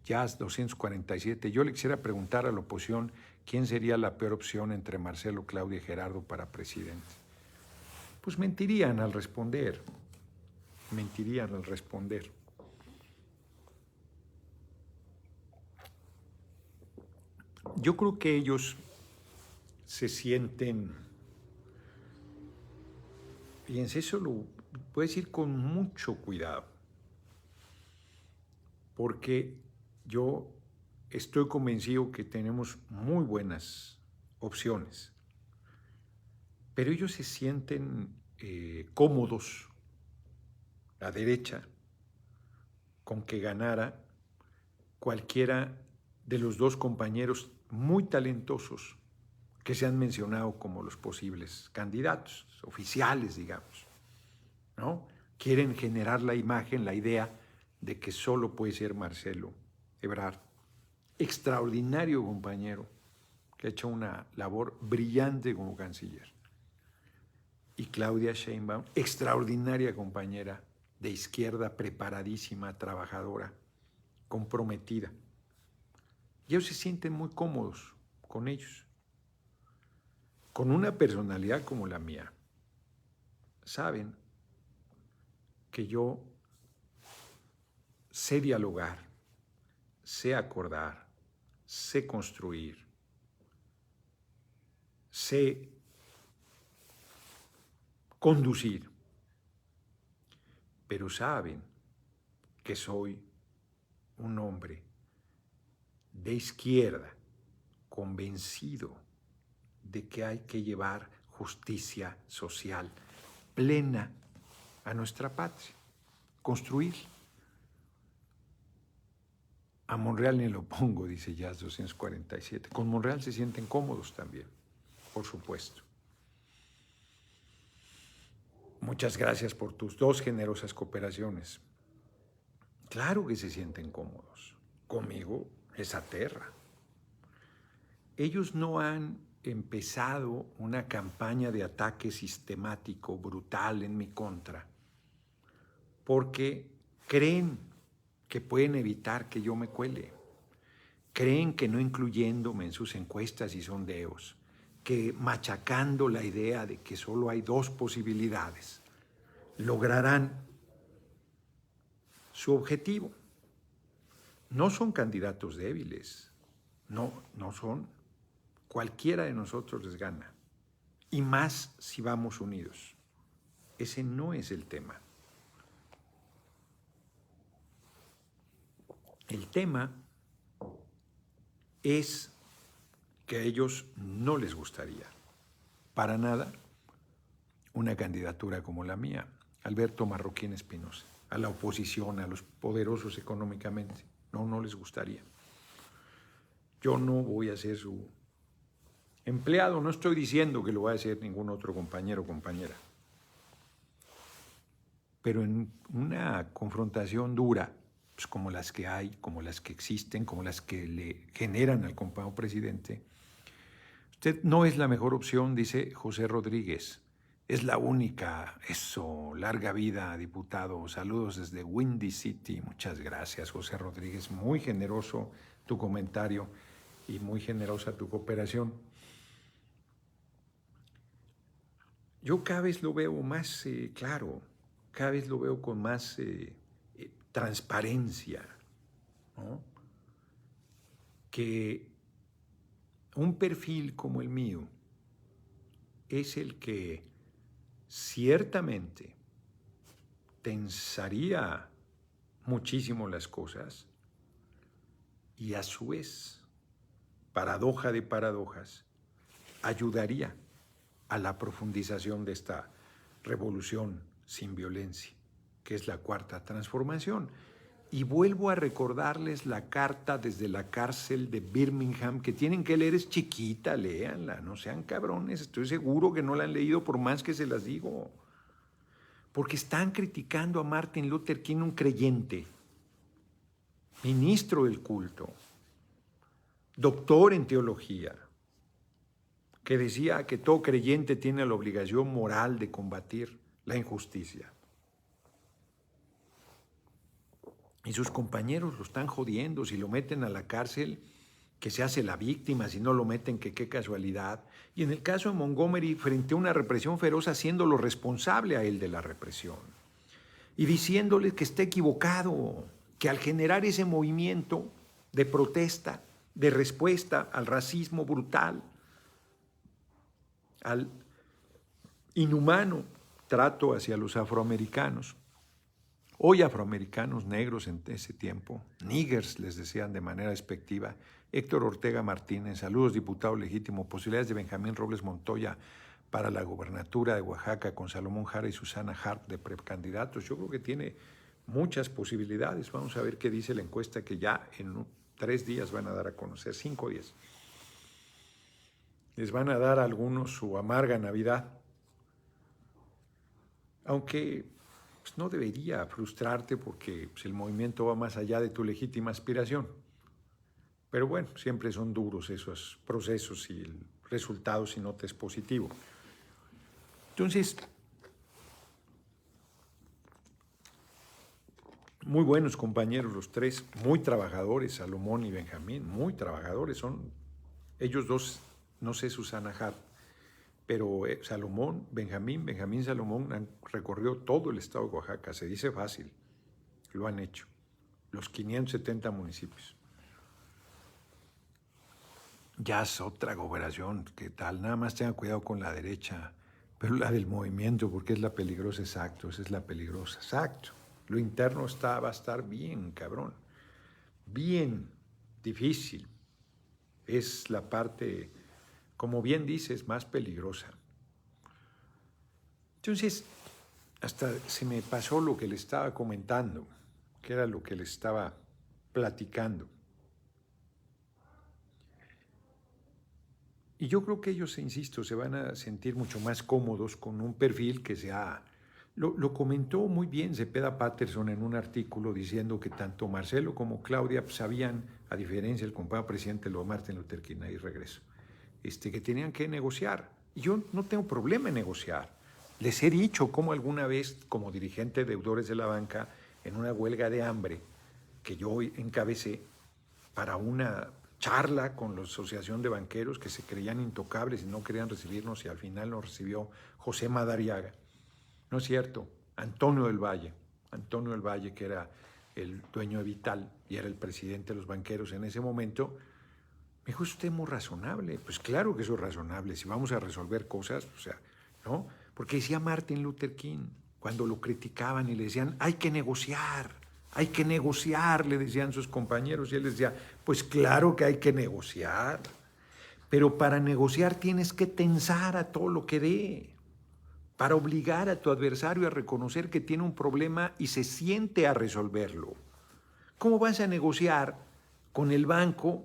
Ya 247. Yo le quisiera preguntar a la oposición quién sería la peor opción entre Marcelo, Claudia y Gerardo para presidente. Pues mentirían al responder. Mentirían al responder. Yo creo que ellos se sienten, fíjense, eso lo puedes decir con mucho cuidado, porque yo estoy convencido que tenemos muy buenas opciones, pero ellos se sienten cómodos, la derecha, con que ganara cualquiera de los dos compañeros muy talentosos que se han mencionado como los posibles candidatos, oficiales, digamos, ¿no? Quieren generar la imagen, la idea de que solo puede ser Marcelo Ebrard, extraordinario compañero, que ha hecho una labor brillante como canciller. Y Claudia Sheinbaum, extraordinaria compañera de izquierda, preparadísima, trabajadora, comprometida. Y ellos se sienten muy cómodos con ellos. Con una personalidad como la mía, saben que yo sé dialogar, sé acordar, sé construir, sé conducir, pero saben que soy un hombre de izquierda, convencido de que hay que llevar justicia social plena a nuestra patria, construir. A Monreal ni lo pongo, dice Jazz 247. Con Monreal se sienten cómodos también, por supuesto. Muchas gracias por tus dos generosas cooperaciones. Claro que se sienten cómodos. Conmigo les aterra. Ellos no han empezado una campaña de ataque sistemático, brutal en mi contra, porque creen que pueden evitar que yo me cuele. Creen que no incluyéndome en sus encuestas y sondeos, que machacando la idea de que solo hay dos posibilidades, lograrán su objetivo. No son candidatos débiles, no son. Cualquiera de nosotros les gana, y más si vamos unidos. Ese no es el tema. El tema es que a ellos no les gustaría, para nada, una candidatura como la mía, Alberto Marroquín Espinosa, a la oposición, a los poderosos económicamente. No les gustaría. Yo no voy a ser su empleado, no estoy diciendo que lo va a hacer ningún otro compañero o compañera. Pero en una confrontación dura, pues como las que hay, como las que existen, como las que le generan al compañero presidente, usted no es la mejor opción, dice José Rodríguez. Es la única. Eso, larga vida, diputado. Saludos desde Windy City. Muchas gracias, José Rodríguez. Muy generoso tu comentario y muy generosa tu cooperación. Yo cada vez lo veo más claro, cada vez lo veo con más transparencia, ¿no? Que un perfil como el mío es el que ciertamente tensaría muchísimo las cosas y a su vez, paradoja de paradojas, ayudaría a la profundización de esta revolución sin violencia, que es la cuarta transformación. Y vuelvo a recordarles la carta desde la cárcel de Birmingham, que tienen que leer, es chiquita, léanla, no sean cabrones, estoy seguro que no la han leído por más que se las digo. Porque están criticando a Martin Luther King, un creyente, ministro del culto, doctor en teología, que decía que todo creyente tiene la obligación moral de combatir la injusticia. Y sus compañeros lo están jodiendo, si lo meten a la cárcel, que se hace la víctima, si no lo meten, que qué casualidad. Y en el caso de Montgomery, frente a una represión feroz, haciéndolo responsable a él de la represión. Y diciéndole que está equivocado, que al generar ese movimiento de protesta, de respuesta al racismo brutal, al inhumano trato hacia los afroamericanos. Hoy afroamericanos negros en ese tiempo, niggers les decían de manera despectiva. Héctor Ortega Martínez, saludos diputado legítimo, posibilidades de Benjamín Robles Montoya para la gobernatura de Oaxaca con Salomón Jara y Susana Harp de precandidatos. Yo creo que tiene muchas posibilidades. Vamos a ver qué dice la encuesta que ya en 3 días van a dar a conocer, 5 días. Les van a dar a algunos su amarga Navidad. Aunque pues, no debería frustrarte porque pues, el movimiento va más allá de tu legítima aspiración. Pero bueno, siempre son duros esos procesos y el resultado si no te es positivo. Entonces, muy buenos compañeros los tres, muy trabajadores, Salomón y Benjamín, muy trabajadores. Son ellos dos, no sé Susana Hart, pero Salomón, Benjamín Salomón han recorrido todo el estado de Oaxaca, se dice fácil, lo han hecho, los 570 municipios. Ya es otra gobernación, ¿qué tal? Nada más tengan cuidado con la derecha, pero la del movimiento, porque es la peligrosa, exacto, esa es la peligrosa, exacto. Lo interno va a estar bien, cabrón, bien difícil. Es la parte, como bien dices, más peligrosa. Entonces, hasta se me pasó lo que le estaba comentando, que era lo que le estaba platicando. Y yo creo que ellos, insisto, se van a sentir mucho más cómodos con un perfil que sea... Lo comentó muy bien Cepeda Patterson en un artículo diciendo que tanto Marcelo como Claudia sabían, a diferencia del compañero presidente Martin Luther King, ahí regreso, que tenían que negociar. Y yo no tengo problema en negociar. Les he dicho cómo alguna vez, como dirigente de deudores de la banca, en una huelga de hambre que yo encabecé para una charla con la Asociación de Banqueros que se creían intocables y no querían recibirnos, y al final nos recibió José Madariaga. No es cierto, Antonio del Valle, que era el dueño de Vital y era el presidente de los banqueros en ese momento, me dijo, usted es muy razonable. Pues claro que soy razonable, si vamos a resolver cosas, o sea, ¿no? Porque decía Martin Luther King, cuando lo criticaban y le decían, hay que negociar, le decían sus compañeros, y él les decía, pues claro que hay que negociar, pero para negociar tienes que tensar a todo lo que dé, para obligar a tu adversario a reconocer que tiene un problema y se siente a resolverlo. ¿Cómo vas a negociar con el banco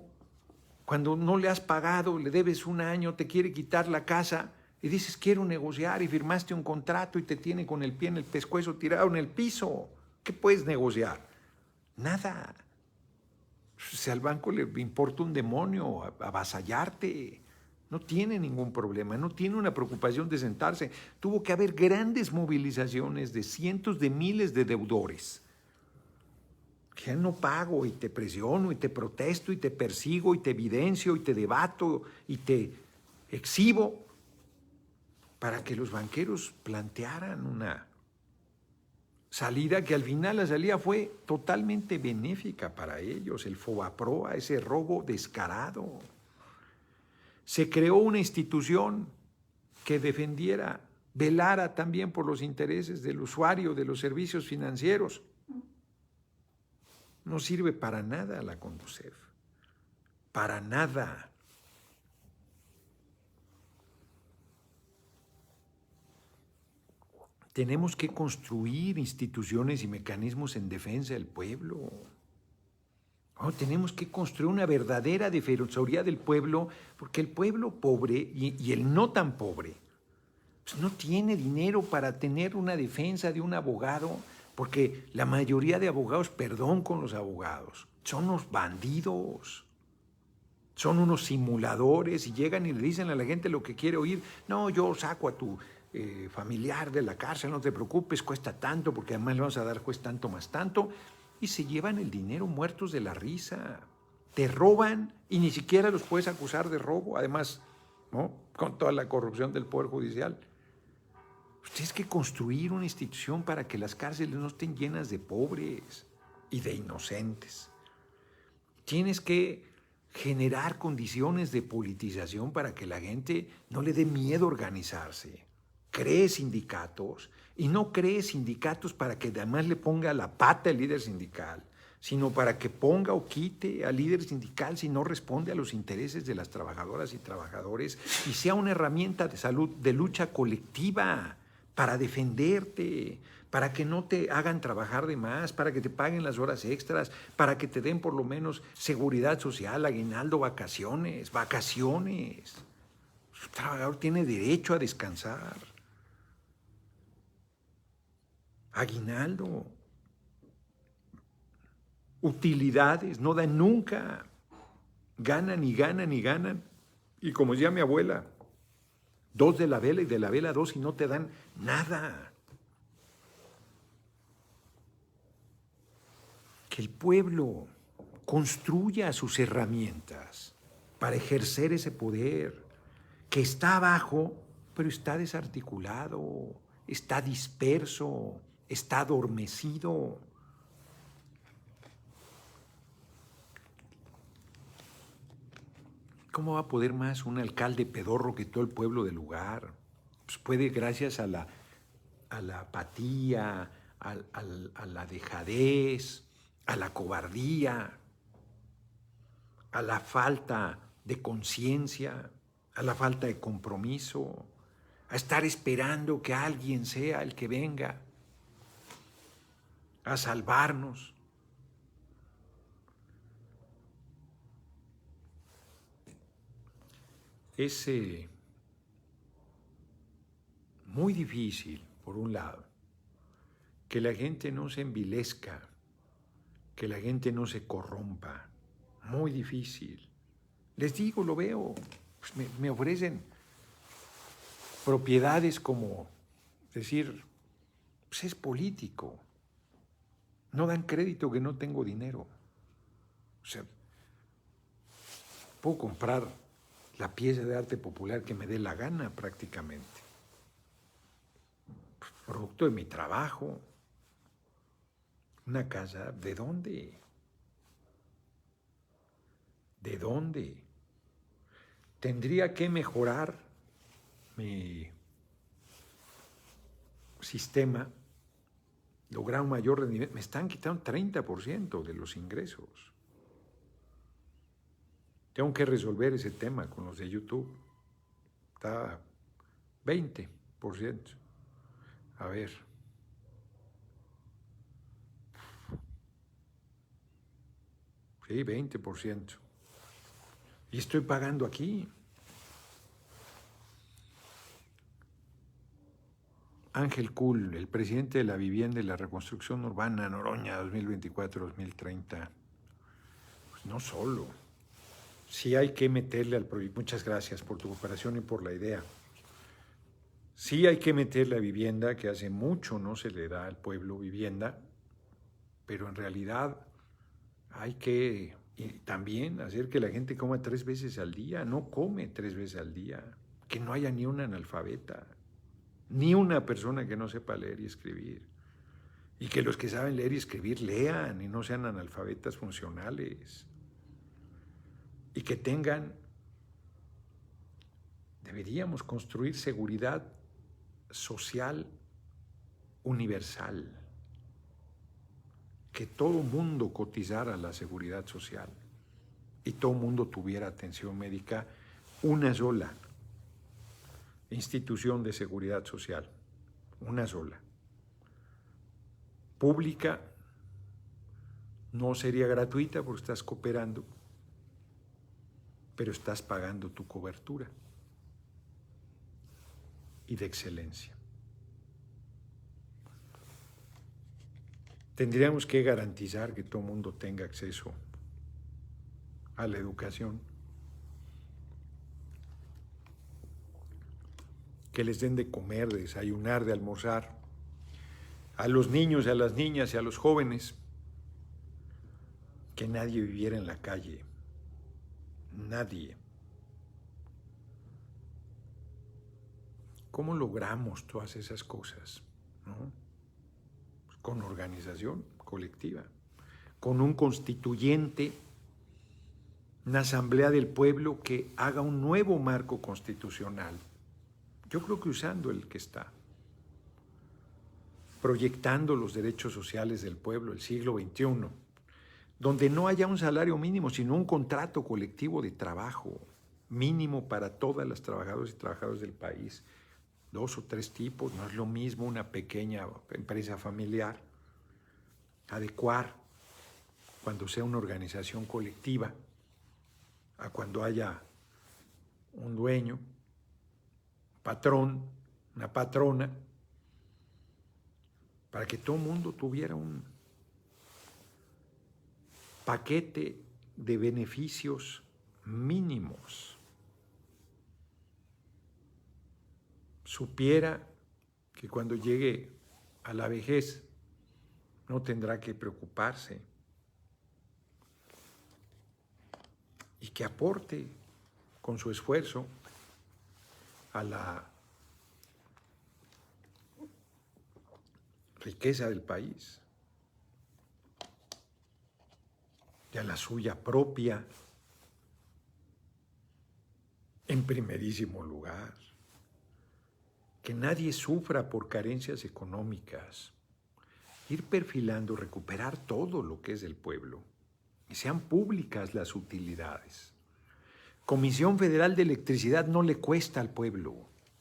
cuando no le has pagado, le debes 1 año, te quiere quitar la casa y dices quiero negociar y firmaste un contrato y te tiene con el pie en el pescuezo tirado en el piso? ¿Qué puedes negociar? Nada. O sea, al banco le importa un demonio avasallarte. No tiene ningún problema, no tiene una preocupación de sentarse. Tuvo que haber grandes movilizaciones de cientos de miles de deudores. Que ya no pago y te presiono y te protesto y te persigo y te evidencio y te debato y te exhibo para que los banqueros plantearan una salida que al final la salida fue totalmente benéfica para ellos, el Fobaproa, ese robo descarado. Se creó una institución que defendiera, velara también por los intereses del usuario de los servicios financieros. No sirve para nada la Conducef, para nada. Tenemos que construir instituciones y mecanismos en defensa del pueblo. Tenemos que construir una verdadera defensoría del pueblo, porque el pueblo pobre y el no tan pobre pues no tiene dinero para tener una defensa de un abogado, porque la mayoría de abogados, perdón con los abogados, son unos bandidos, son unos simuladores y llegan y le dicen a la gente lo que quiere oír. No, yo saco a tu familiar de la cárcel, no te preocupes, cuesta tanto, porque además le vamos a dar juez tanto más tanto. Y se llevan el dinero muertos de la risa. Te roban y ni siquiera los puedes acusar de robo, además, ¿no? Con toda la corrupción del Poder Judicial. Tienes que construir una institución para que las cárceles no estén llenas de pobres y de inocentes. Tienes que generar condiciones de politización para que la gente no le dé miedo organizarse. Cree sindicatos y no cree sindicatos para que además le ponga la pata al líder sindical, sino para que ponga o quite al líder sindical si no responde a los intereses de las trabajadoras y trabajadores y sea una herramienta de salud, de lucha colectiva para defenderte, para que no te hagan trabajar de más, para que te paguen las horas extras, para que te den por lo menos seguridad social, aguinaldo, vacaciones. El trabajador tiene derecho a descansar. Aguinaldo. Utilidades, no dan nunca. Ganan y ganan y ganan. Y como decía mi abuela, 2 de la vela y de la vela 2 y no te dan nada. Que el pueblo construya sus herramientas para ejercer ese poder, que está abajo, pero está desarticulado, está disperso, está adormecido. ¿Cómo va a poder más un alcalde pedorro que todo el pueblo del lugar? Pues puede gracias a la apatía, a la dejadez, a la cobardía, a la falta de conciencia, a la falta de compromiso, a estar esperando que alguien sea el que venga a salvarnos. Es muy difícil, por un lado, que la gente no se envilezca, que la gente no se corrompa. Muy difícil. Les digo, lo veo. Pues me ofrecen propiedades como decir, pues es político. No dan crédito que no tengo dinero. O sea, puedo comprar la pieza de arte popular que me dé la gana prácticamente. Producto de mi trabajo. Una casa, ¿de dónde? ¿De dónde? Tendría que mejorar mi sistema, lograr un mayor rendimiento. Me están quitando 30% de los ingresos. Tengo que resolver ese tema con los de YouTube. Está 20%. A ver. Sí, 20%. Y estoy pagando aquí. Ángel Kuhl, el presidente de la Vivienda y la Reconstrucción Urbana Noroña 2024-2030. Pues no solo. Sí hay que meterle al proyecto. Muchas gracias por tu cooperación y por la idea. Sí hay que meterle a vivienda, que hace mucho no se le da al pueblo vivienda, pero en realidad hay que también hacer que la gente coma 3 veces al día. No come 3 veces al día. Que no haya ni una analfabeta, ni una persona que no sepa leer y escribir. Y que los que saben leer y escribir lean y no sean analfabetas funcionales. Y que deberíamos construir seguridad social universal. Que todo mundo cotizara la seguridad social y todo mundo tuviera atención médica, una sola institución de seguridad social, una sola. Pública, no sería gratuita porque estás cooperando, pero estás pagando tu cobertura y de excelencia. Tendríamos que garantizar que todo el mundo tenga acceso a la educación, que les den de comer, de desayunar, de almorzar, a los niños, a las niñas y a los jóvenes, que nadie viviera en la calle, nadie. ¿Cómo logramos todas esas cosas? ¿No? Con organización colectiva, con un constituyente una asamblea del pueblo que haga un nuevo marco constitucional. Yo creo que usando el que está, proyectando los derechos sociales del pueblo, el siglo XXI, donde no haya un salario mínimo, sino un contrato colectivo de trabajo mínimo para todas las trabajadoras y trabajadores del país. 2 o 3 tipos, no es lo mismo una pequeña empresa familiar. Adecuar cuando sea una organización colectiva a cuando haya un dueño, patrón, una patrona, para que todo el mundo tuviera un paquete de beneficios mínimos. Supiera que cuando llegue a la vejez no tendrá que preocuparse y que aporte con su esfuerzo a la riqueza del país y a la suya propia en primerísimo lugar. Que nadie sufra por carencias económicas. Ir perfilando, recuperar todo lo que es del pueblo. Que sean públicas las utilidades. Comisión Federal de Electricidad no le cuesta al pueblo.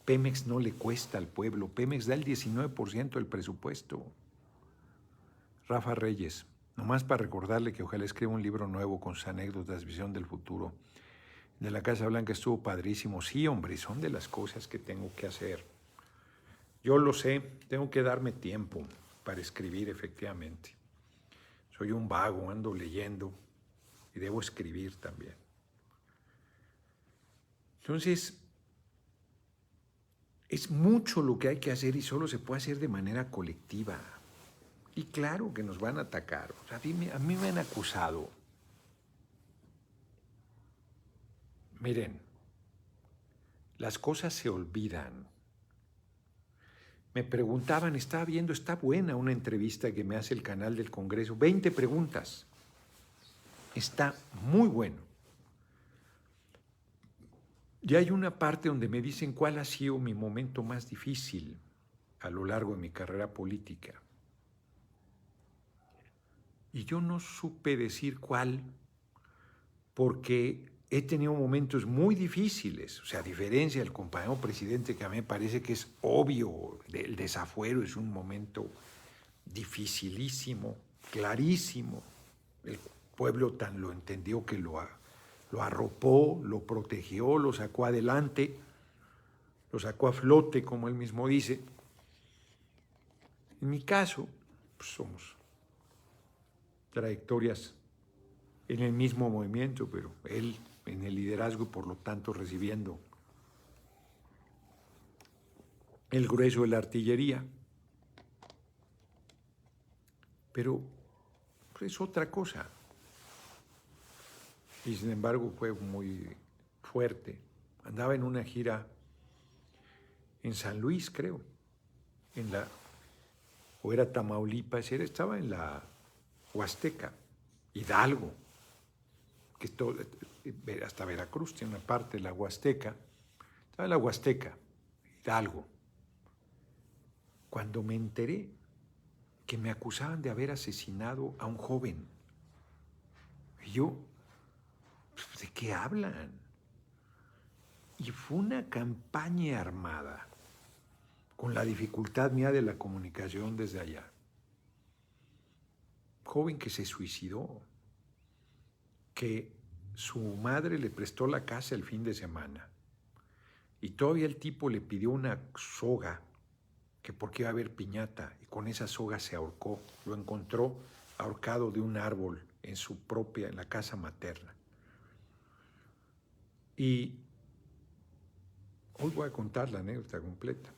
Pemex no le cuesta al pueblo. Pemex da el 19% del presupuesto. Rafa Reyes, nomás para recordarle que ojalá escriba un libro nuevo con sus anécdotas, visión del futuro. De la Casa Blanca estuvo padrísimo. Sí, hombre, son de las cosas que tengo que hacer. Yo lo sé, tengo que darme tiempo para escribir efectivamente. Soy un vago, ando leyendo y debo escribir también. Entonces, es mucho lo que hay que hacer y solo se puede hacer de manera colectiva. Y claro que nos van a atacar. O sea, a mí me han acusado. Miren, las cosas se olvidan. Me preguntaban, estaba viendo, está buena una entrevista que me hace el canal del Congreso, 20 preguntas. Está muy bueno. Y hay una parte donde me dicen cuál ha sido mi momento más difícil a lo largo de mi carrera política. Y yo no supe decir cuál, porque he tenido momentos muy difíciles, o sea, a diferencia del compañero presidente, que a mí me parece que es obvio, el desafuero es un momento dificilísimo, clarísimo. El pueblo tan lo entendió que lo arropó, lo protegió, lo sacó adelante, lo sacó a flote, como él mismo dice. En mi caso, pues somos trayectorias en el mismo movimiento, pero él en el liderazgo y por lo tanto recibiendo el grueso de la artillería. Pero es otra cosa. Y sin embargo fue muy fuerte. Andaba en una gira en San Luis, creo, o era Tamaulipas, estaba en la Huasteca, Hidalgo, que hasta Veracruz tiene una parte de la Huasteca. Estaba en la Huasteca, Hidalgo, cuando me enteré que me acusaban de haber asesinado a un joven. Y yo, ¿de qué hablan? Y fue una campaña armada, con la dificultad mía de la comunicación desde allá. Joven que se suicidó, que su madre le prestó la casa el fin de semana y todavía el tipo le pidió una soga, que porque iba a haber piñata, y con esa soga se ahorcó. Lo encontró ahorcado de un árbol en la casa materna. Y hoy voy a contar la anécdota completa.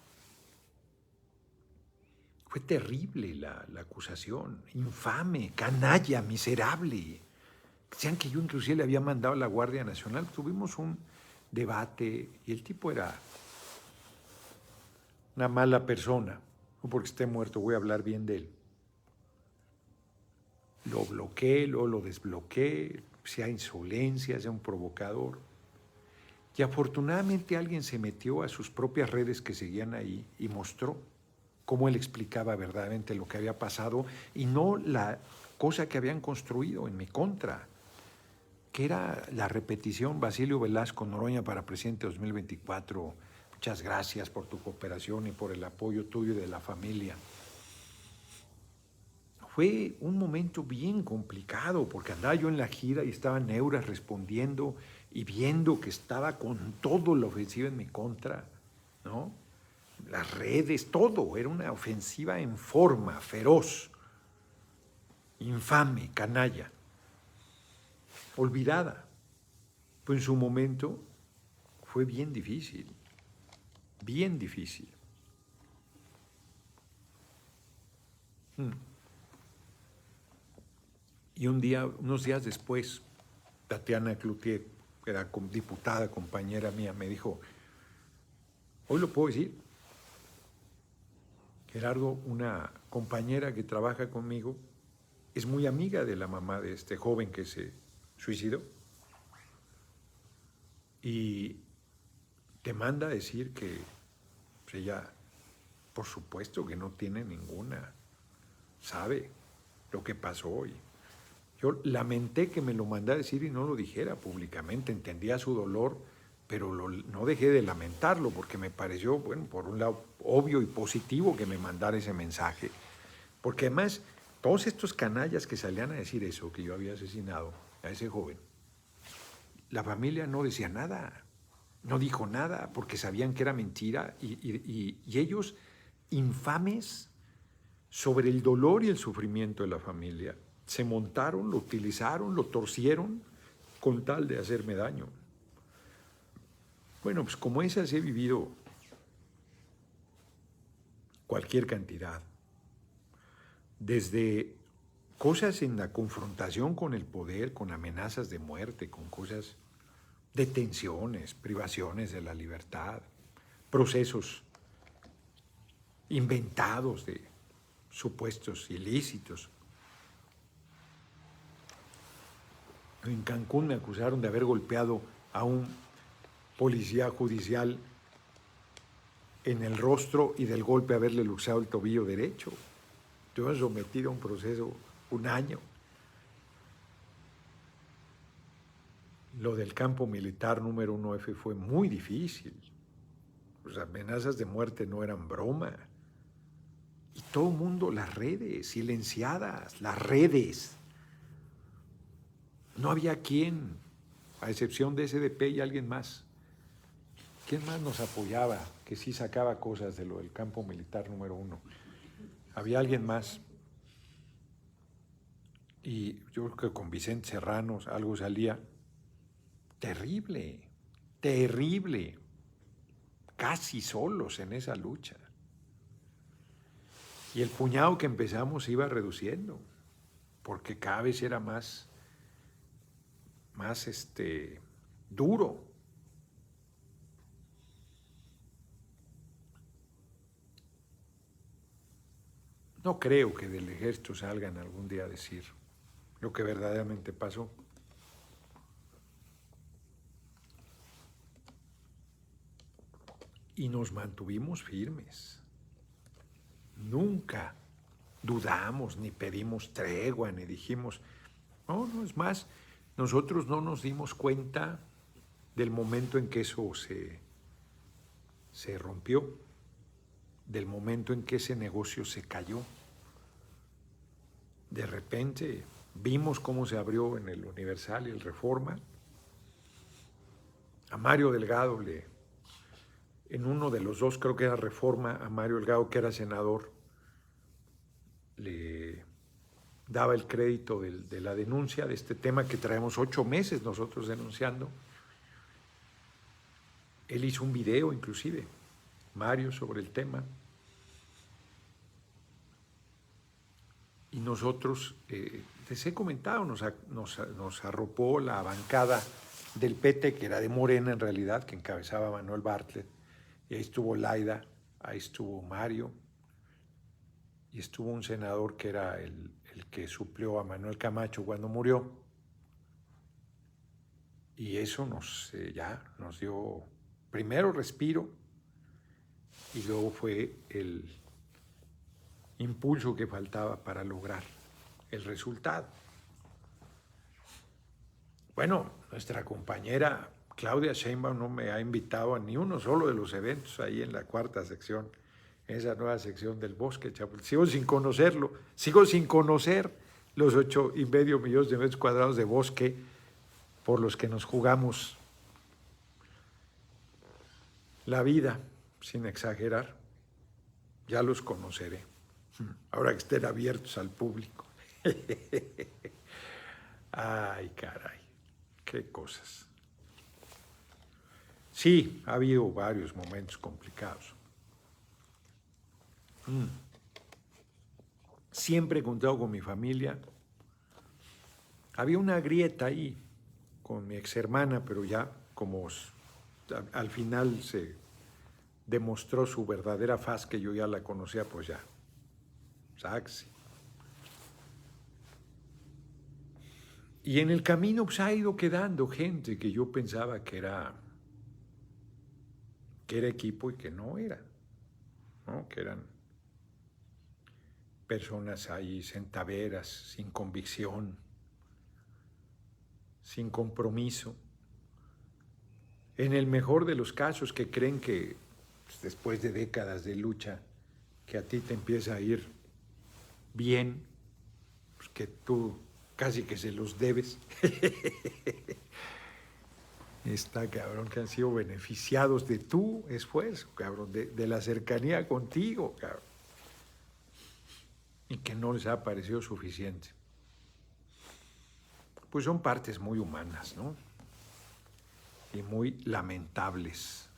Fue terrible la acusación, infame, canalla, miserable. Decían que yo inclusive le había mandado a la Guardia Nacional. Tuvimos un debate y el tipo era una mala persona. No porque esté muerto voy a hablar bien de él. Lo bloqueé, luego lo desbloqueé, sea insolencia, sea un provocador. Y afortunadamente alguien se metió a sus propias redes que seguían ahí y mostró cómo él explicaba verdaderamente lo que había pasado y no la cosa que habían construido en mi contra, que era la repetición: Basilio Velasco Noroña para presidente 2024. Muchas gracias por tu cooperación y por el apoyo tuyo y de la familia. Fue un momento bien complicado porque andaba yo en la gira y estaba Neura respondiendo y viendo que estaba con todo la ofensiva en mi contra, ¿no? Las redes, todo, era una ofensiva en forma, feroz, infame, canalla, olvidada. Pues en su momento fue bien difícil, bien difícil. Y un día, unos días después, Tatiana Cloutier, que era diputada, compañera mía, me dijo: hoy lo puedo decir, Gerardo, una compañera que trabaja conmigo, es muy amiga de la mamá de este joven que se suicidó y te manda a decir que pues, ella, por supuesto que no tiene ninguna, sabe lo que pasó hoy. Yo lamenté que me lo mandara a decir y no lo dijera públicamente, entendía su dolor, pero no dejé de lamentarlo porque me pareció, bueno, por un lado, obvio y positivo que me mandara ese mensaje. Porque además, todos estos canallas que salían a decir eso, que yo había asesinado a ese joven, la familia no decía nada, no dijo nada, porque sabían que era mentira y ellos, infames sobre el dolor y el sufrimiento de la familia, se montaron, lo utilizaron, lo torcieron con tal de hacerme daño. Bueno, pues como esas he vivido cualquier cantidad, desde cosas en la confrontación con el poder, con amenazas de muerte, con cosas, detenciones, privaciones de la libertad, procesos inventados de supuestos ilícitos. En Cancún me acusaron de haber golpeado a un policía judicial en el rostro y del golpe haberle luxado el tobillo derecho. Estuve sometido a un proceso 1 año. Lo del campo militar número 1F fue muy difícil. Las amenazas de muerte no eran broma. Y todo el mundo, las redes, silenciadas, las redes. No había quien, a excepción de SDP y alguien más. ¿Quién más nos apoyaba? Que sí sacaba cosas de lo del campo militar número 1. Había alguien más. Y yo creo que con Vicente Serrano algo salía. Terrible, terrible. Casi solos en esa lucha. Y el puñado que empezamos iba reduciendo, porque cada vez era más duro. No creo que del ejército salgan algún día a decir lo que verdaderamente pasó. Y nos mantuvimos firmes. Nunca dudamos, ni pedimos tregua, ni dijimos, no, es más, nosotros no nos dimos cuenta del momento en que eso se rompió, del momento en que ese negocio se cayó. De repente vimos cómo se abrió en el Universal y el Reforma. A Mario Delgado en uno de los dos, creo que era Reforma, a Mario Delgado, que era senador, le daba el crédito de la denuncia de este tema que traemos 8 meses nosotros denunciando. Él hizo un video, inclusive, Mario, sobre el tema. Y nosotros, les he comentado, nos arropó la bancada del PT, que era de Morena en realidad, que encabezaba Manuel Bartlett. Y ahí estuvo Laida, ahí estuvo Mario, y estuvo un senador que era el que suplió a Manuel Camacho cuando murió. Y eso ya nos dio primero respiro y luego fue el impulso que faltaba para lograr el resultado. Bueno, nuestra compañera Claudia Sheinbaum no me ha invitado a ni uno solo de los eventos ahí en la cuarta sección, en esa nueva sección del Bosque Chapultepec. Sigo sin conocerlo, sigo sin conocer los 8,5 millones de metros cuadrados de bosque por los que nos jugamos la vida, sin exagerar. Ya los conoceré, ahora que estén abiertos al público. Ay, caray, qué cosas. Sí, ha habido varios momentos complicados. Siempre he contado con mi familia. Había una grieta ahí con mi exhermana, pero ya como al final se demostró su verdadera faz, que yo ya la conocía, pues ya, saxi. Y en el camino pues ha ido quedando gente que yo pensaba que era equipo y que no era, ¿no? Que eran personas ahí centaveras, sin convicción, sin compromiso. En el mejor de los casos, que creen que pues, después de décadas de lucha, que a ti te empieza a ir bien, pues, que tú casi que se los debes. Está, cabrón, que han sido beneficiados de tu esfuerzo, cabrón, de la cercanía contigo, cabrón, y que no les ha parecido suficiente. Pues son partes muy humanas, ¿no? Y muy lamentables.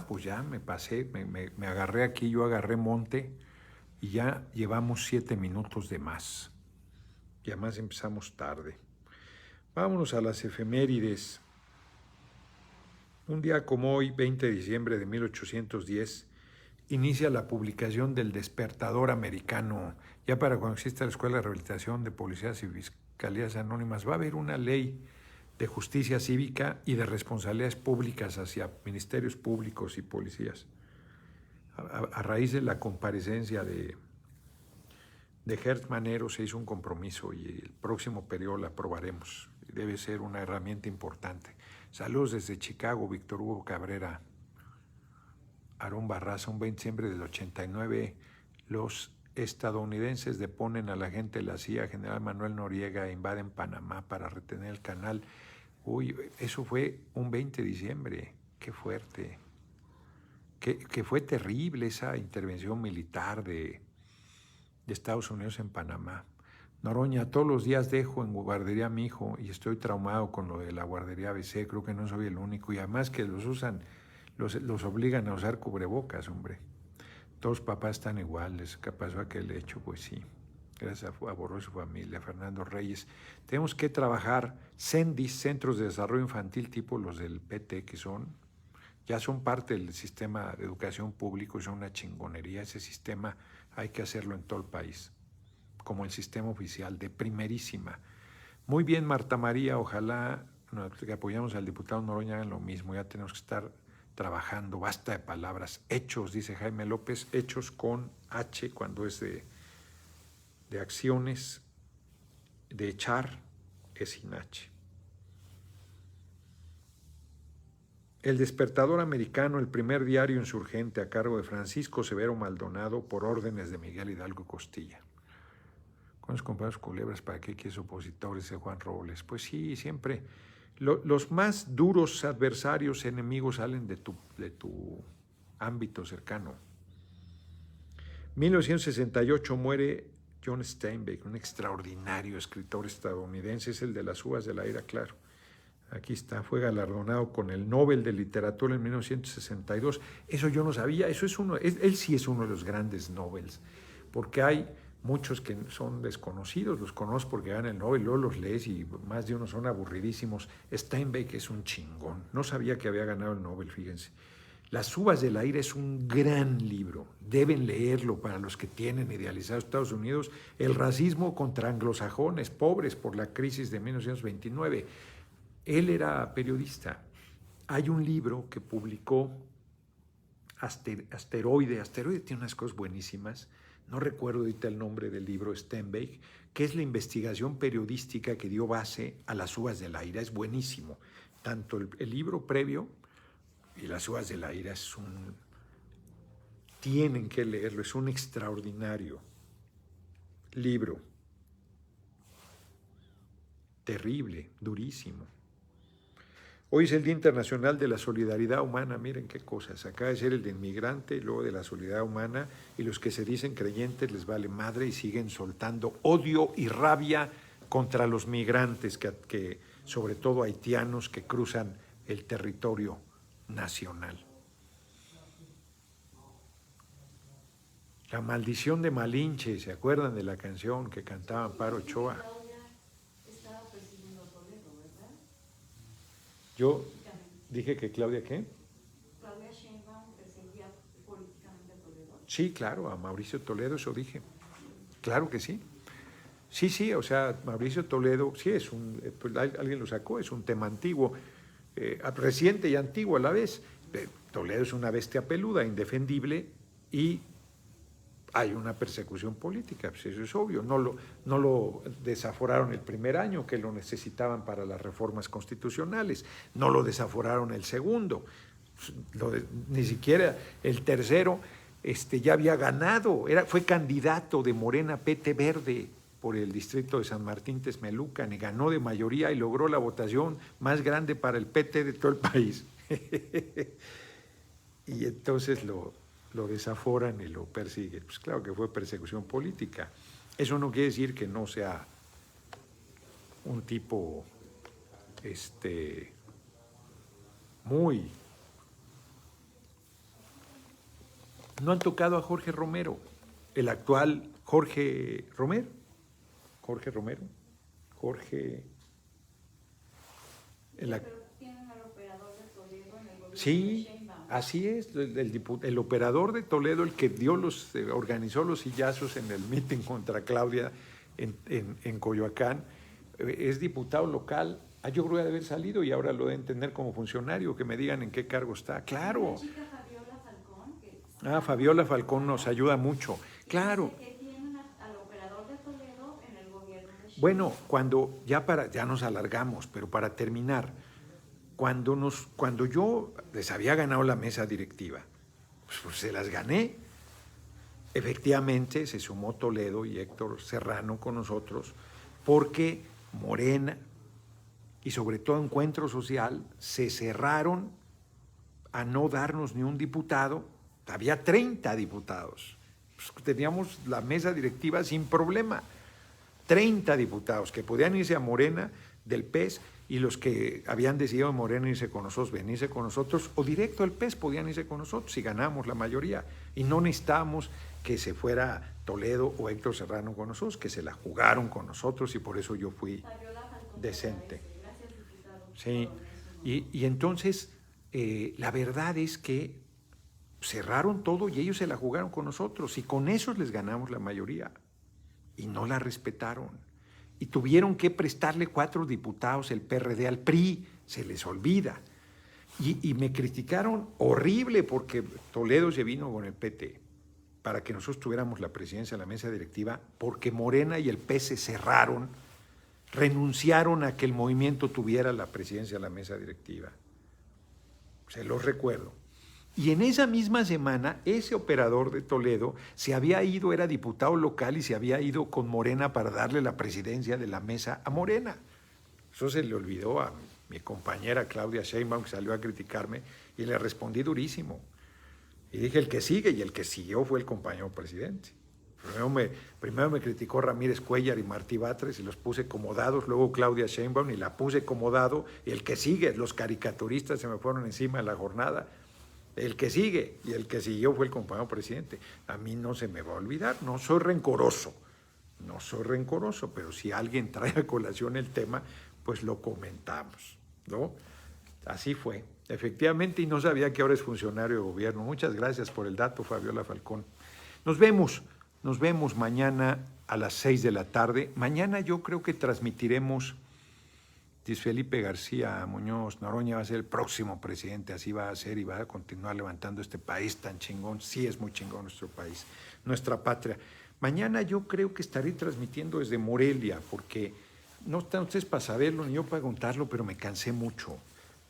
Pues ya me pasé, me agarré aquí, yo agarré monte, y ya llevamos 7 minutos de más. Y además empezamos tarde. Vámonos a las efemérides. Un día como hoy, 20 de diciembre de 1810, inicia la publicación del Despertador Americano. Ya para cuando exista la Escuela de Rehabilitación de Policías y Fiscalías Anónimas, va a haber una ley de justicia cívica y de responsabilidades públicas hacia ministerios públicos y policías. A raíz de la comparecencia de Hertz Manero se hizo un compromiso y el próximo periodo la aprobaremos. Debe ser una herramienta importante. Saludos desde Chicago, Víctor Hugo Cabrera. Aarón Barraza, un 20 de diciembre del 89, los estadounidenses deponen al agente de la CIA, general Manuel Noriega, e invaden Panamá para retener el canal. Uy, eso fue un 20 de diciembre, qué fuerte. Que fue terrible esa intervención militar de Estados Unidos en Panamá. Noroña, todos los días dejo en guardería a mi hijo y estoy traumado con lo de la guardería ABC, creo que no soy el único, y además que los obligan a usar cubrebocas, hombre. Todos los papás están iguales. ¿Qué pasó aquel hecho? Pues sí, gracias a Borro y su familia. Fernando Reyes. Tenemos que trabajar CENDIS, Centros de Desarrollo Infantil, tipo los del PT, que ya son parte del sistema de educación público y son una chingonería. Ese sistema hay que hacerlo en todo el país, como el sistema oficial, de primerísima. Muy bien, Marta María, ojalá que apoyamos al diputado Noroña hagan lo mismo. Ya tenemos que estar trabajando, basta de palabras, hechos, dice Jaime López, hechos con H cuando es de acciones, de echar es sin H. El Despertador Americano, el primer diario insurgente a cargo de Francisco Severo Maldonado por órdenes de Miguel Hidalgo Costilla. Con los compañeros culebras, ¿para qué quieres opositores de Juan Robles? Pues sí, siempre. Los más duros adversarios, enemigos, salen de tu ámbito cercano. 1968 muere John Steinbeck, un extraordinario escritor estadounidense, es el de Las uvas de la ira, claro. Aquí está, fue galardonado con el Nobel de Literatura en 1962. Eso yo no sabía, él sí es uno de los grandes Nobels, porque hay muchos que son desconocidos, los conozco porque ganan el Nobel, luego los lees y más de uno son aburridísimos. Steinbeck es un chingón, no sabía que había ganado el Nobel, fíjense. Las uvas de la ira es un gran libro, deben leerlo para los que tienen idealizado Estados Unidos, el racismo contra anglosajones pobres por la crisis de 1929. Él era periodista. Hay un libro que publicó Asteroide tiene unas cosas buenísimas, no recuerdo ahorita el nombre del libro, Stenbeck, que es la investigación periodística que dio base a Las uvas de la ira, es buenísimo. Tanto el libro previo y Las uvas de la ira tienen que leerlo, es un extraordinario libro, terrible, durísimo. Hoy es el Día Internacional de la Solidaridad Humana, miren qué cosas, acaba de ser el del migrante, luego de la solidaridad humana, y los que se dicen creyentes les vale madre y siguen soltando odio y rabia contra los migrantes, que sobre todo haitianos que cruzan el territorio nacional. La maldición de Malinche, ¿se acuerdan de la canción que cantaba Amparo Ochoa? Yo dije que Claudia, ¿qué? Claudia Sheinbaum perseguía políticamente a Toledo. Sí, claro, a Mauricio Toledo, eso dije. Claro que sí. Sí, o sea, Mauricio Toledo, sí, pues alguien lo sacó, es un tema antiguo, reciente y antiguo a la vez. Toledo es una bestia peluda, indefendible, y hay una persecución política, pues eso es obvio. No lo desaforaron el primer año, que lo necesitaban para las reformas constitucionales, no lo desaforaron el segundo, ni siquiera el tercero ya había ganado, fue candidato de Morena PT Verde por el distrito de San Martín Texmelucan, y ganó de mayoría y logró la votación más grande para el PT de todo el país. Y entonces lo desaforan y lo persiguen. Pues claro que fue persecución política. Eso no quiere decir que no sea un tipo muy... No han tocado a Jorge Romero, el actual Jorge Romero. Pero tienen al operador de Toledo en el gobierno Sí, de Sheinbaum. así es, el operador de Toledo, el que organizó los sillazos en el mitin contra Claudia en Coyoacán, es diputado local. Yo creo que debe haber salido y ahora lo deben tener como funcionario, que me digan en qué cargo está. Claro. La chica Fabiola Falcón. Fabiola Falcón nos ayuda mucho. Claro. Que tienen al operador de Toledo en el gobierno de Sheinbaum. Bueno, ya nos alargamos, pero para terminar, cuando yo les había ganado la mesa directiva, pues se las gané. Efectivamente se sumó Toledo y Héctor Serrano con nosotros, porque Morena y sobre todo Encuentro Social se cerraron a no darnos ni un diputado. Había 30 diputados. Pues teníamos la mesa directiva sin problema. 30 diputados que podían irse a Morena del PES, y los que habían decidido en Morena irse con nosotros, venirse con nosotros, o directo al PES podían irse con nosotros y ganamos la mayoría. Y no necesitábamos que se fuera Toledo o Héctor Serrano con nosotros, que se la jugaron con nosotros, y por eso yo fui decente. Gracias, diputado. Sí, y entonces la verdad es que cerraron todo y ellos se la jugaron con nosotros, y con esos les ganamos la mayoría, y no la respetaron. Y tuvieron que prestarle 4 diputados el PRD al PRI, se les olvida. Y me criticaron horrible porque Toledo se vino con el PT para que nosotros tuviéramos la presidencia de la mesa directiva, porque Morena y el PS se cerraron, renunciaron a que el movimiento tuviera la presidencia de la mesa directiva. Se los recuerdo. Y en esa misma semana, ese operador de Toledo se había ido, era diputado local, y se había ido con Morena para darle la presidencia de la mesa a Morena. Eso se le olvidó a mi compañera Claudia Sheinbaum, que salió a criticarme, y le respondí durísimo. Y dije, el que sigue, y el que siguió fue el compañero presidente. Primero me criticó Ramírez Cuellar y Martí Batres, y los puse como dados, luego Claudia Sheinbaum, y la puse como dado, y el que sigue, los caricaturistas se me fueron encima en la jornada. El que sigue, y el que siguió fue el compañero presidente. A mí no se me va a olvidar, no soy rencoroso, pero si alguien trae a colación el tema, pues lo comentamos, ¿no? Así fue, efectivamente, y no sabía que ahora es funcionario de gobierno. Muchas gracias por el dato, Fabiola Falcón. Nos vemos mañana a las 6 de la tarde. Mañana yo creo que transmitiremos Dice Felipe García Muñoz, Noroña va a ser el próximo presidente, así va a ser y va a continuar levantando este país tan chingón. Sí, es muy chingón nuestro país, nuestra patria. Mañana yo creo que estaré transmitiendo desde Morelia, porque no están ustedes para saberlo ni yo para contarlo, pero me cansé mucho.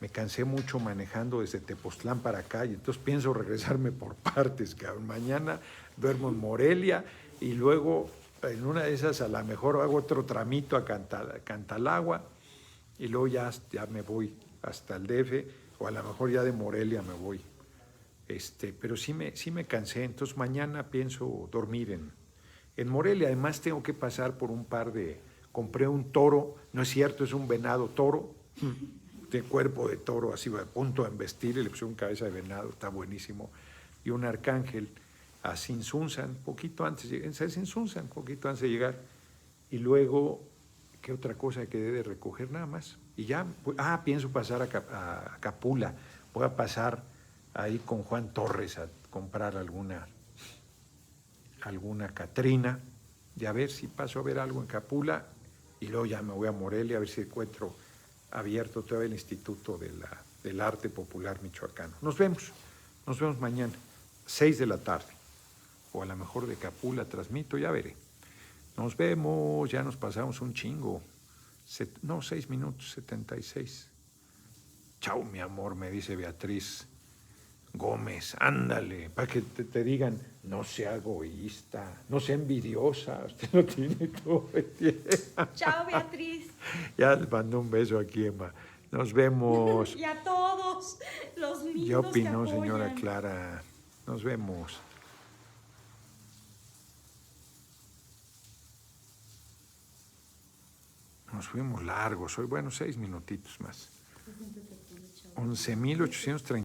Me cansé mucho manejando desde Tepoztlán para acá y entonces pienso regresarme por partes, cabrón. Mañana duermo en Morelia y luego en una de esas a lo mejor hago otro tramito a Cantalagua y luego ya me voy hasta el DF o a lo mejor ya de Morelia me voy. Pero sí me cansé, entonces mañana pienso dormir en Morelia. Además tengo que pasar por un par de... Compré un toro, no es cierto, es un venado toro, de cuerpo de toro, así a punto de embestir, y le puse un cabeza de venado, está buenísimo, y un arcángel a Sinsunzan, poquito antes de llegar, y luego, ¿qué otra cosa que debe recoger? Nada más, y ya, pienso pasar a Capula, voy a pasar ahí con Juan Torres a comprar alguna Catrina, y a ver si paso a ver algo en Capula, y luego ya me voy a Morelia a ver si encuentro abierto todavía el Instituto del Arte Popular Michoacano. Nos vemos mañana, 6 de la tarde, o a lo mejor de Capula transmito, ya veré. Nos vemos, ya nos pasamos un chingo. 6 minutos, 76. Chao, mi amor, me dice Beatriz Gómez, ándale, para que te digan, no sea egoísta, no sea envidiosa, usted lo tiene todo. Chao, Beatriz. Ya les mando un beso aquí, Emma. Nos vemos. Y a todos los lindos Ya opinó, que apoyan. señora Clara. Nos vemos. Nos fuimos largos hoy, bueno, 6 minutitos más. 11.830.